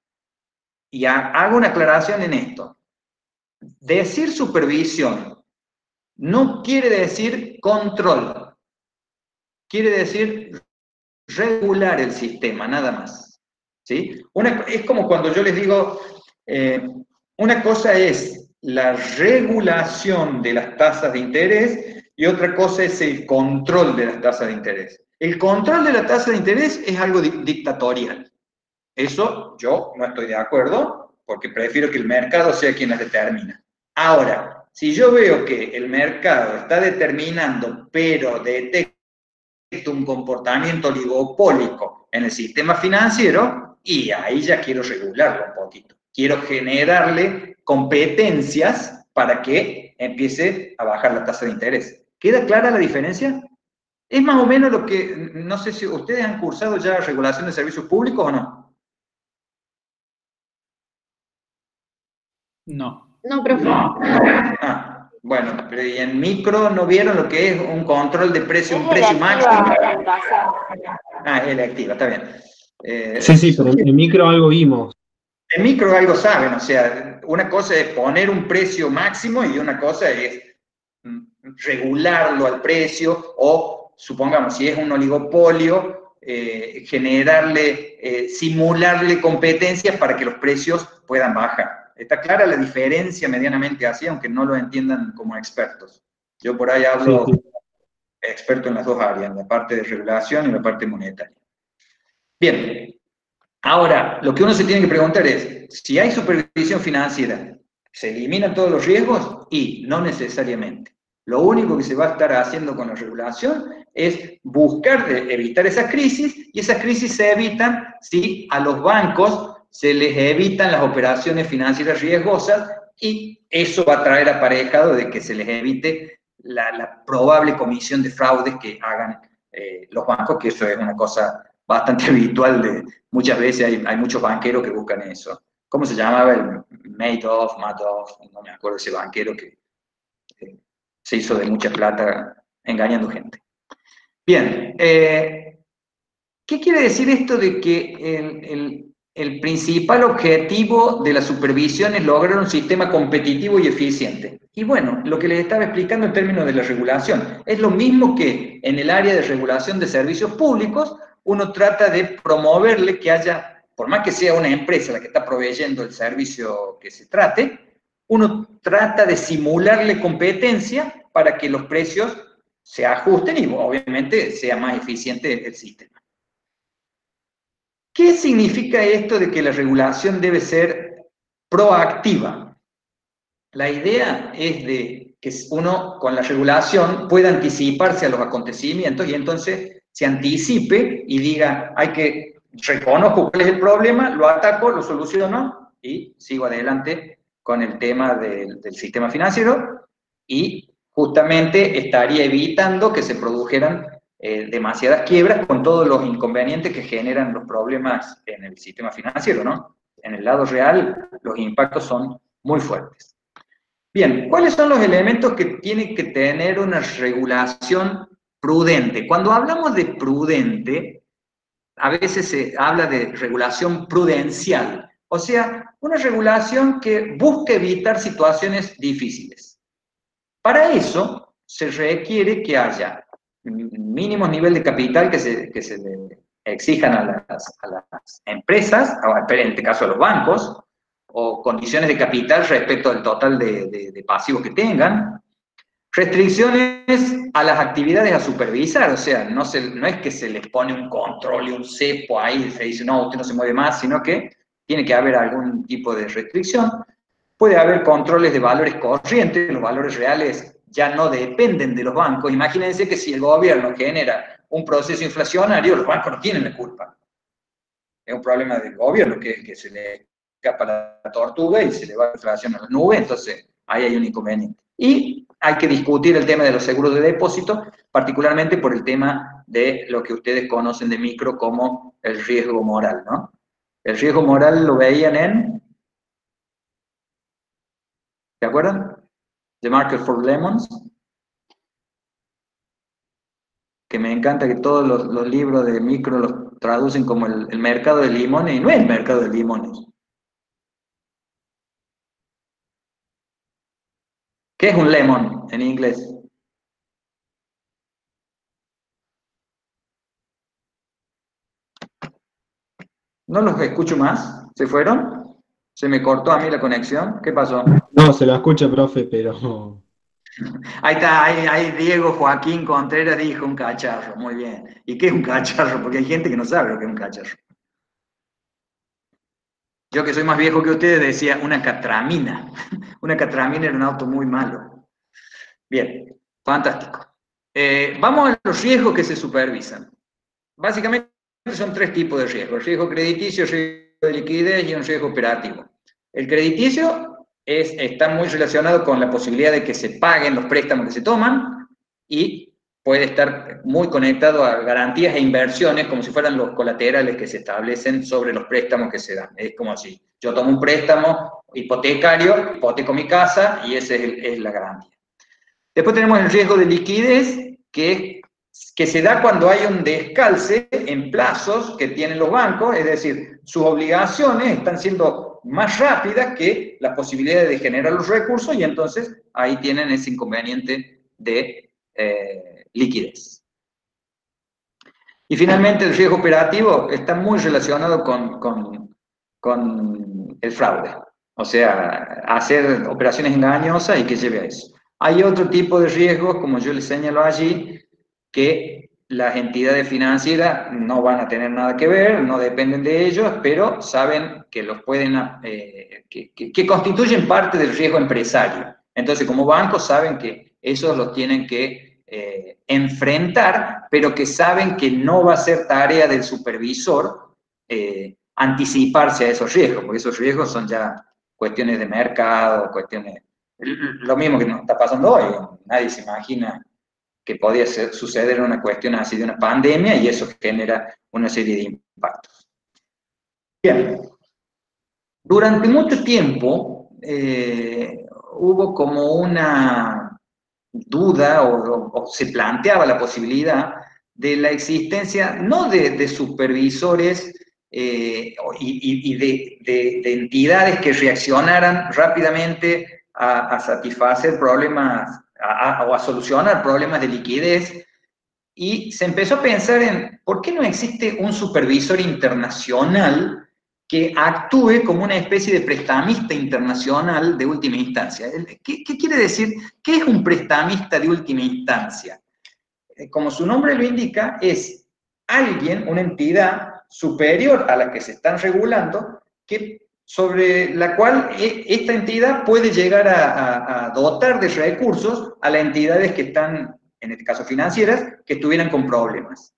[SPEAKER 1] Y hago una aclaración en esto. Decir supervisión no quiere decir control, quiere decir regular el sistema, nada más. ¿Sí? Es como cuando yo les digo, una cosa es la regulación de las tasas de interés y otra cosa es el control de las tasas de interés. El control de la tasa de interés es algo dictatorial. Eso yo no estoy de acuerdo porque prefiero que el mercado sea quien las determina. Ahora, si yo veo que el mercado está determinando, pero detecto un comportamiento oligopólico en el sistema financiero, y ahí ya quiero regularlo un poquito. Quiero generarle competencias para que empiece a bajar la tasa de interés. ¿Queda clara la diferencia? Es más o menos lo que, no sé si ustedes han cursado ya regulación de servicios públicos o no.
[SPEAKER 9] No.
[SPEAKER 8] No, profe.
[SPEAKER 1] Bueno, pero ¿y en micro no vieron lo que es un control de precio, un
[SPEAKER 3] Es
[SPEAKER 1] precio máximo?
[SPEAKER 3] electiva la educación.
[SPEAKER 1] Es electiva, está bien.
[SPEAKER 5] Sí, pero en micro algo vimos.
[SPEAKER 1] En micro algo saben, o sea, una cosa es poner un precio máximo y una cosa es regularlo al precio o, supongamos, si es un oligopolio, simularle competencia para que los precios puedan bajar. Está clara la diferencia medianamente así, aunque no lo entiendan como expertos. Yo por ahí hablo experto en las dos áreas, en la parte de regulación y la parte monetaria. Bien, ahora, lo que uno se tiene que preguntar es, si hay supervisión financiera, ¿se eliminan todos los riesgos? Y no necesariamente. Lo único que se va a estar haciendo con la regulación es buscar evitar esas crisis, y esas crisis se evitan si a los bancos se les evitan las operaciones financieras riesgosas, y eso va a traer aparejado de que se les evite la probable comisión de fraudes que hagan los bancos, que eso es una cosa bastante habitual. Muchas veces hay muchos banqueros que buscan eso. ¿Cómo se llamaba? El Madoff, no me acuerdo, ese banquero que se hizo de mucha plata engañando gente. Bien, ¿qué quiere decir esto de que el principal objetivo de la supervisión es lograr un sistema competitivo y eficiente? Y bueno, lo que les estaba explicando en términos de la regulación, es lo mismo que en el área de regulación de servicios públicos, uno trata de promoverle que haya, por más que sea una empresa la que está proveyendo el servicio que se trate, uno trata de simularle competencia para que los precios se ajusten y obviamente sea más eficiente el sistema. ¿Qué significa esto de que la regulación debe ser proactiva? La idea es de que uno con la regulación pueda anticiparse a los acontecimientos y entonces se anticipe y diga, reconozco cuál es el problema, lo ataco, lo soluciono y sigo adelante con el tema del sistema financiero, y justamente estaría evitando que se produjeran demasiadas quiebras con todos los inconvenientes que generan los problemas en el sistema financiero, ¿no? En el lado real, los impactos son muy fuertes. Bien, ¿cuáles son los elementos que tiene que tener una regulación prudente? Cuando hablamos de prudente, a veces se habla de regulación prudencial, o sea, una regulación que busque evitar situaciones difíciles. Para eso se requiere que haya mínimos niveles de capital que se le exijan a las empresas, en este caso a los bancos, o condiciones de capital respecto al total de pasivos que tengan, restricciones a las actividades a supervisar, o sea, no es que se les pone un control y un cepo ahí y se dice, no, usted no se mueve más, sino que tiene que haber algún tipo de restricción. Puede haber controles de valores corrientes, los valores reales ya no dependen de los bancos. Imagínense que si el gobierno genera un proceso inflacionario, los bancos no tienen la culpa. Es un problema del gobierno, que se le escapa la tortuga y se le va la inflación a la nube, entonces ahí hay un inconveniente. Y hay que discutir el tema de los seguros de depósito, particularmente por el tema de lo que ustedes conocen de micro como el riesgo moral, ¿no? El riesgo moral lo veían en, ¿se acuerdan? The Market for Lemons. Que me encanta que todos los libros de micro los traducen como el mercado de limones, y no es el mercado de limones. ¿Qué es un lemon en inglés? No los escucho más. ¿Se fueron? ¿Se me cortó a mí la conexión? ¿Qué pasó?
[SPEAKER 5] No, se lo escucha, profe, pero...
[SPEAKER 1] Ahí está, ahí Diego Joaquín Contreras dijo un cacharro. Muy bien. ¿Y qué es un cacharro? Porque hay gente que no sabe lo que es un cacharro. Yo, que soy más viejo que ustedes, decía una catramina. Una catramina era un auto muy malo. Bien, fantástico. Vamos a los riesgos que se supervisan. Básicamente son tres tipos de riesgos: riesgo crediticio, riesgo de liquidez y un riesgo operativo. El crediticio está muy relacionado con la posibilidad de que se paguen los préstamos que se toman y puede estar muy conectado a garantías e inversiones, como si fueran los colaterales que se establecen sobre los préstamos que se dan. Es como si yo tomo un préstamo hipotecario, hipoteco mi casa y esa es la garantía. Después tenemos el riesgo de liquidez, que que se da cuando hay un descalce en plazos que tienen los bancos, es decir, sus obligaciones están siendo más rápidas que las posibilidades de generar los recursos y entonces ahí tienen ese inconveniente de liquidez. Y finalmente el riesgo operativo está muy relacionado con el fraude, o sea, hacer operaciones engañosas y que lleve a eso. Hay otro tipo de riesgos, como yo les señalo allí, que las entidades financieras no van a tener nada que ver, no dependen de ellos, pero saben que los pueden, que constituyen parte del riesgo empresario. Entonces, como bancos saben que esos los tienen que enfrentar, pero que saben que no va a ser tarea del supervisor anticiparse a esos riesgos, porque esos riesgos son ya cuestiones de mercado, cuestiones, lo mismo que nos está pasando hoy. Nadie se imagina que podía suceder una cuestión así de una pandemia y eso genera una serie de impactos. Bien, durante mucho tiempo hubo como una duda o se planteaba la posibilidad de la existencia no de supervisores y de entidades que reaccionaran rápidamente a satisfacer problemas o a solucionar problemas de liquidez, y se empezó a pensar en ¿por qué no existe un supervisor internacional que actúe como una especie de prestamista internacional de última instancia? ¿Qué quiere decir? ¿Qué es un prestamista de última instancia? Como su nombre lo indica, es alguien, una entidad superior a la que se están regulando, sobre la cual esta entidad puede llegar a dotar de recursos a las entidades que están, en este caso financieras, que estuvieran con problemas.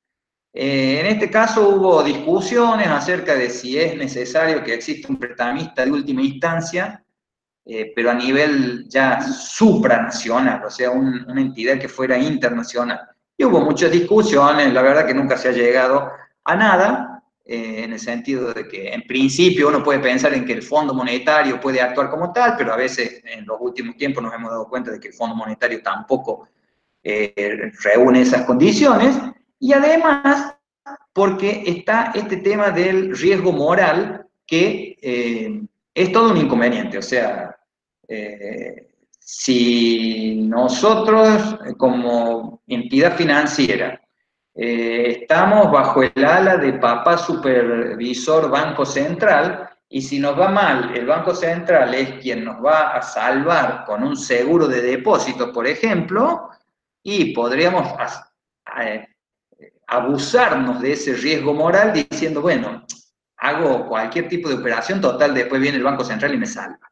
[SPEAKER 1] En este caso hubo discusiones acerca de si es necesario que exista un prestamista de última instancia, pero a nivel ya supranacional, o sea, una entidad que fuera internacional. Y hubo muchas discusiones, la verdad que nunca se ha llegado a nada, en el sentido de que en principio uno puede pensar en que el Fondo Monetario puede actuar como tal, pero a veces en los últimos tiempos nos hemos dado cuenta de que el Fondo Monetario tampoco reúne esas condiciones, y además porque está este tema del riesgo moral que es todo un inconveniente. O sea, si nosotros como entidad financiera estamos bajo el ala de papá supervisor Banco Central, y si nos va mal, el Banco Central es quien nos va a salvar con un seguro de depósitos, por ejemplo, y podríamos abusarnos de ese riesgo moral diciendo, bueno, hago cualquier tipo de operación, total, después viene el Banco Central y me salva.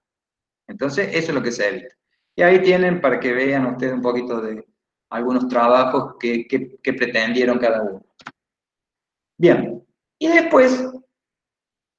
[SPEAKER 1] Entonces, eso es lo que se evita. Y ahí tienen para que vean ustedes un poquito de algunos trabajos que pretendieron cada uno. Bien, y después,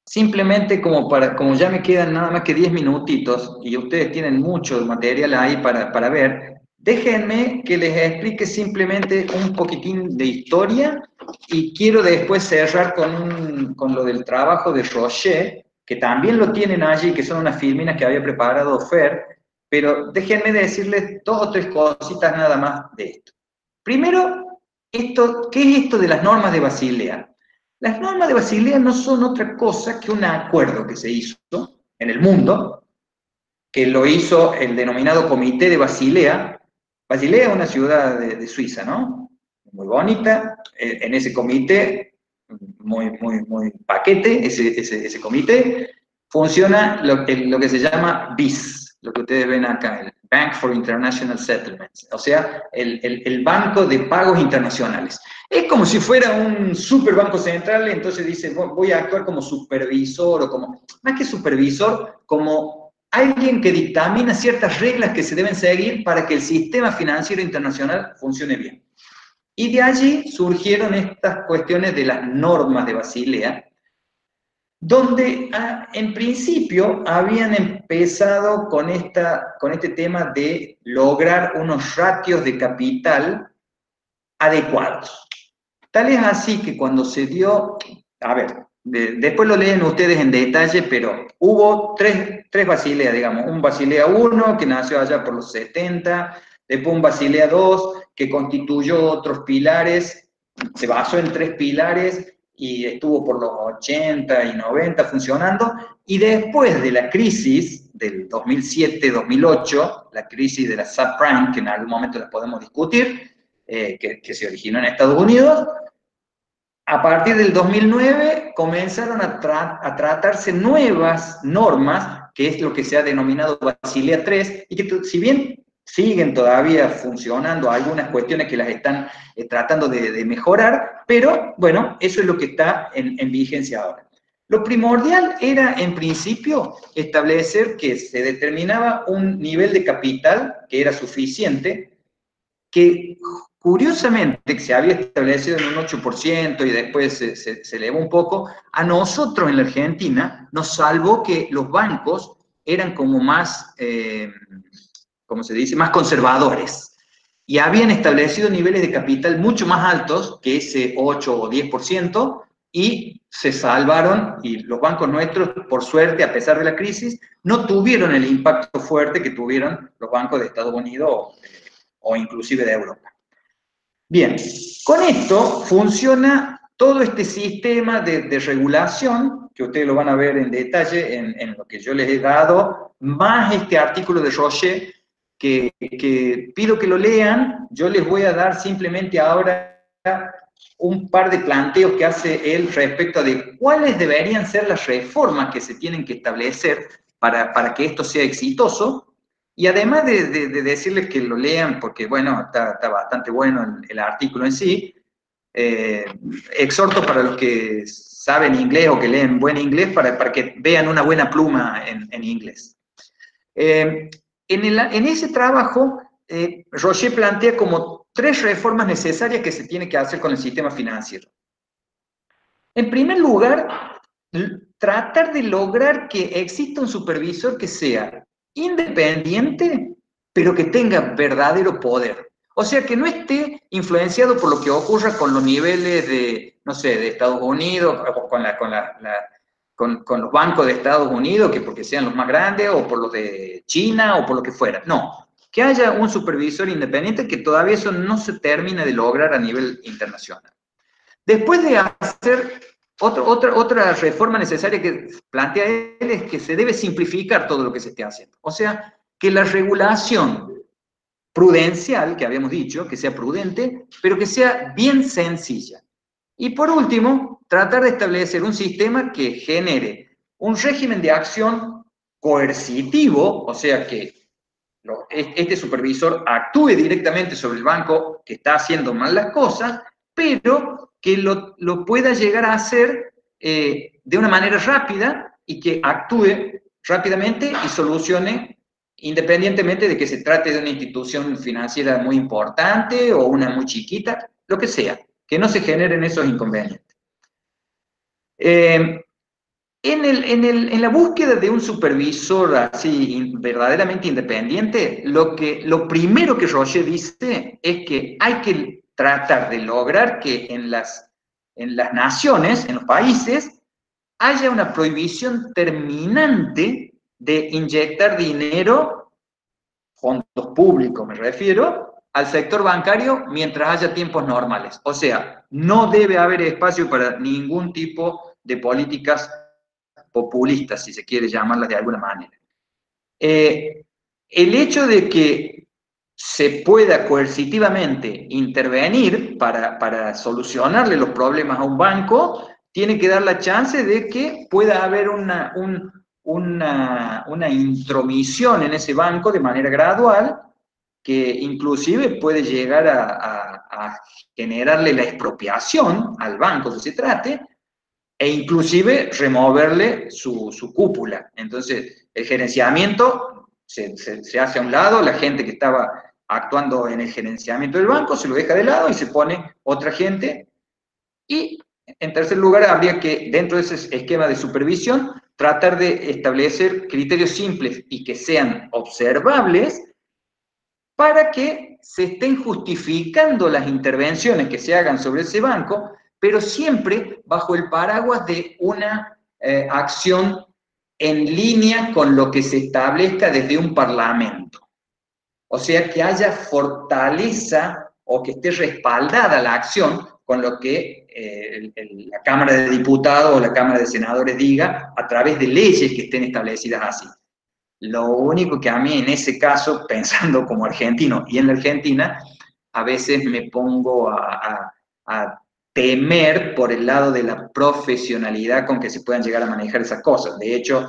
[SPEAKER 1] simplemente como ya me quedan nada más que 10 minutitos, y ustedes tienen mucho material ahí para ver, déjenme que les explique simplemente un poquitín de historia, y quiero después cerrar con lo del trabajo de Rocher, que también lo tienen allí, que son unas filminas que había preparado Fer, pero déjenme decirles 2 o 3 cositas nada más de esto. Primero, ¿qué es esto de las normas de Basilea? Las normas de Basilea no son otra cosa que un acuerdo que se hizo en el mundo, que lo hizo el denominado Comité de Basilea. Basilea es una ciudad de Suiza, ¿no? Muy bonita. En ese comité, muy paquete, ese comité, funciona lo que se llama BIS, lo que ustedes ven acá, el Bank for International Settlements, o sea, el Banco de Pagos Internacionales. Es como si fuera un superbanco central, entonces dice, voy a actuar como supervisor, o como, más que supervisor, como alguien que dictamina ciertas reglas que se deben seguir para que el sistema financiero internacional funcione bien. Y de allí surgieron estas cuestiones de las normas de Basilea, donde en principio habían empezado con este tema de lograr unos ratios de capital adecuados. Tal es así que cuando se dio, a ver, después lo leen ustedes en detalle, pero hubo tres Basilea, digamos, un Basilea I que nació allá por los 70, después un Basilea II que constituyó otros pilares, se basó en 3 pilares y estuvo por los 80 y 90 funcionando, y después de la crisis del 2007-2008, la crisis de la subprime, que en algún momento la podemos discutir, que se originó en Estados Unidos, a partir del 2009 comenzaron a tratarse nuevas normas, que es lo que se ha denominado Basilea III, y que si bien siguen todavía funcionando algunas cuestiones que las están tratando de mejorar, pero bueno, eso es lo que está en vigencia ahora. Lo primordial era, en principio, establecer que se determinaba un nivel de capital que era suficiente, que curiosamente se había establecido en un 8% y después se elevó un poco. A nosotros en la Argentina nos salvó que los bancos eran como más, ¿cómo se dice?, más conservadores, y habían establecido niveles de capital mucho más altos que ese 8 o 10%, y se salvaron, y los bancos nuestros, por suerte, a pesar de la crisis, no tuvieron el impacto fuerte que tuvieron los bancos de Estados Unidos o inclusive de Europa. Bien, con esto funciona todo este sistema de regulación, que ustedes lo van a ver en detalle en lo que yo les he dado, más este artículo de Rocher, que pido que lo lean. Yo les voy a dar simplemente ahora un par de planteos que hace él respecto de cuáles deberían ser las reformas que se tienen que establecer para que esto sea exitoso. Y además de decirles que lo lean, porque bueno, está bastante bueno el artículo en sí, exhorto para los que saben inglés o que leen buen inglés para que vean una buena pluma en inglés. En ese trabajo, Rocher plantea como 3 reformas necesarias que se tiene que hacer con el sistema financiero. En primer lugar, tratar de lograr que exista un supervisor que sea independiente, pero que tenga verdadero poder. O sea, que no esté influenciado por lo que ocurra con los niveles de, no sé, de Estados Unidos, o con los bancos de Estados Unidos, que porque sean los más grandes, o por los de China, o por lo que fuera. No, que haya un supervisor independiente, que todavía eso no se termina de lograr a nivel internacional. Después de hacer otra reforma necesaria que plantea él, es que se debe simplificar todo lo que se esté haciendo. O sea, que la regulación prudencial, que habíamos dicho, que sea prudente, pero que sea bien sencilla. Y por último, tratar de establecer un sistema que genere un régimen de acción coercitivo, o sea, que este supervisor actúe directamente sobre el banco que está haciendo mal las cosas, pero que lo pueda llegar a hacer de una manera rápida, y que actúe rápidamente y solucione, independientemente de que se trate de una institución financiera muy importante o una muy chiquita, lo que sea, que no se generen esos inconvenientes. En la búsqueda de un supervisor así verdaderamente independiente, lo primero que Rocher dice es que hay que tratar de lograr que en las naciones, en los países, haya una prohibición terminante de inyectar dinero, fondos públicos me refiero, al sector bancario mientras haya tiempos normales. O sea, no debe haber espacio para ningún tipo de políticas populistas, si se quiere llamarlas de alguna manera. El hecho de que se pueda coercitivamente intervenir para solucionarle los problemas a un banco, tiene que dar la chance de que pueda haber una intromisión en ese banco de manera gradual, que inclusive puede llegar a generarle la expropiación al banco que se trate, e inclusive removerle su cúpula. Entonces, el gerenciamiento se hace a un lado, la gente que estaba actuando en el gerenciamiento del banco se lo deja de lado y se pone otra gente. Y, en tercer lugar, habría que, dentro de ese esquema de supervisión, tratar de establecer criterios simples y que sean observables para que se estén justificando las intervenciones que se hagan sobre ese banco, pero siempre bajo el paraguas de una acción en línea con lo que se establezca desde un parlamento. O sea, que haya fortaleza o que esté respaldada la acción con lo que la Cámara de Diputados o la Cámara de Senadores diga a través de leyes que estén establecidas así. Lo único que a mí en ese caso, pensando como argentino y en la Argentina, a veces me pongo a temer por el lado de la profesionalidad con que se puedan llegar a manejar esas cosas. De hecho,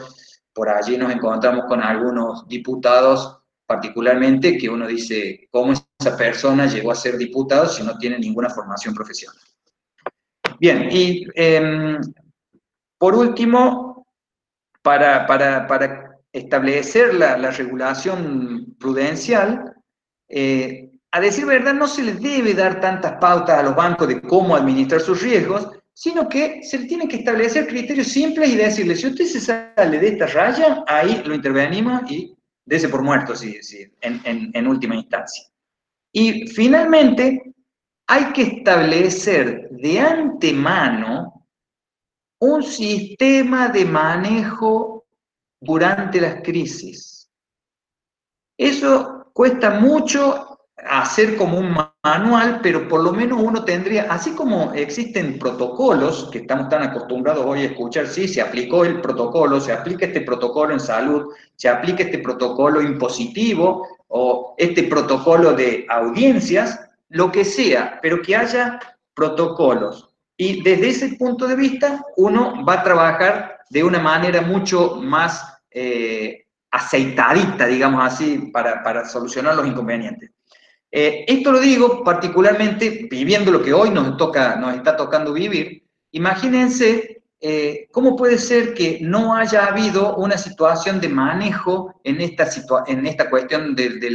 [SPEAKER 1] por allí nos encontramos con algunos diputados particularmente que uno dice, ¿cómo esa persona llegó a ser diputado si no tiene ninguna formación profesional? Bien, y por último, para establecer la regulación prudencial, a decir verdad, no se les debe dar tantas pautas a los bancos de cómo administrar sus riesgos, sino que se les tienen que establecer criterios simples y decirles, si usted se sale de esta raya, ahí lo intervenimos y dése por muerto, en última instancia. Y finalmente, hay que establecer de antemano un sistema de manejo durante las crisis. Eso cuesta mucho hacer como un manual, pero por lo menos uno tendría, así como existen protocolos, que estamos tan acostumbrados hoy a escuchar, sí, se aplicó el protocolo, se aplica este protocolo en salud, se aplica este protocolo impositivo, o este protocolo de audiencias, lo que sea, pero que haya protocolos. Y desde ese punto de vista, uno va a trabajar de una manera mucho más aceitadita, digamos así, para solucionar los inconvenientes. Esto lo digo particularmente viviendo lo que hoy nos está tocando vivir. Imagínense cómo puede ser que no haya habido una situación de manejo en esta cuestión de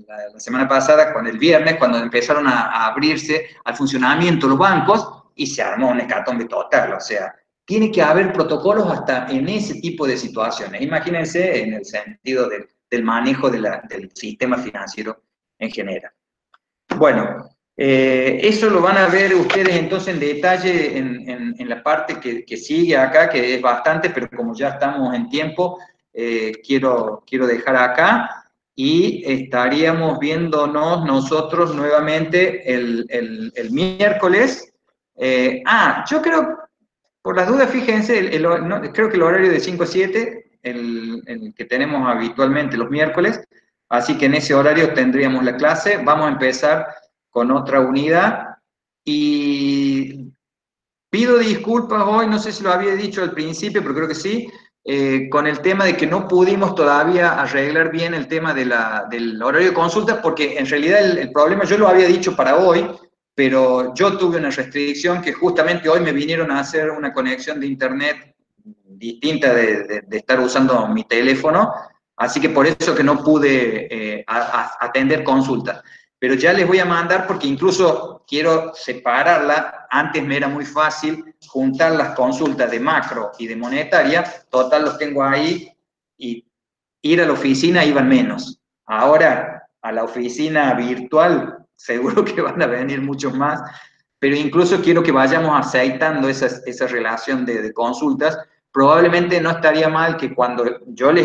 [SPEAKER 1] la semana pasada, con el viernes, cuando empezaron a abrirse al funcionamiento los bancos y se armó un hecatombe total. O sea, tiene que haber protocolos hasta en ese tipo de situaciones. Imagínense en el sentido del manejo del sistema financiero en general. Bueno, eso lo van a ver ustedes entonces en detalle en la parte que sigue acá, que es bastante, pero como ya estamos en tiempo, quiero dejar acá y estaríamos viéndonos nosotros nuevamente el miércoles. Yo creo, por las dudas, fíjense, creo que el horario de 5 a 7, el que tenemos habitualmente los miércoles, así que en ese horario tendríamos la clase. Vamos a empezar con otra unidad y pido disculpas hoy, no sé si lo había dicho al principio, pero creo que sí, con el tema de que no pudimos todavía arreglar bien el tema del horario de consultas, porque en realidad el problema yo lo había dicho para hoy, pero yo tuve una restricción que justamente hoy me vinieron a hacer una conexión de internet distinta de estar usando mi teléfono, así que por eso que no pude atender consultas. Pero ya les voy a mandar, porque incluso quiero separarla. Antes me era muy fácil juntar las consultas de macro y de monetaria, total los tengo ahí, y ir a la oficina iban menos. Ahora, a la oficina virtual, seguro que van a venir muchos más, pero incluso quiero que vayamos aceitando esa relación de consultas. Probablemente no estaría mal que cuando yo les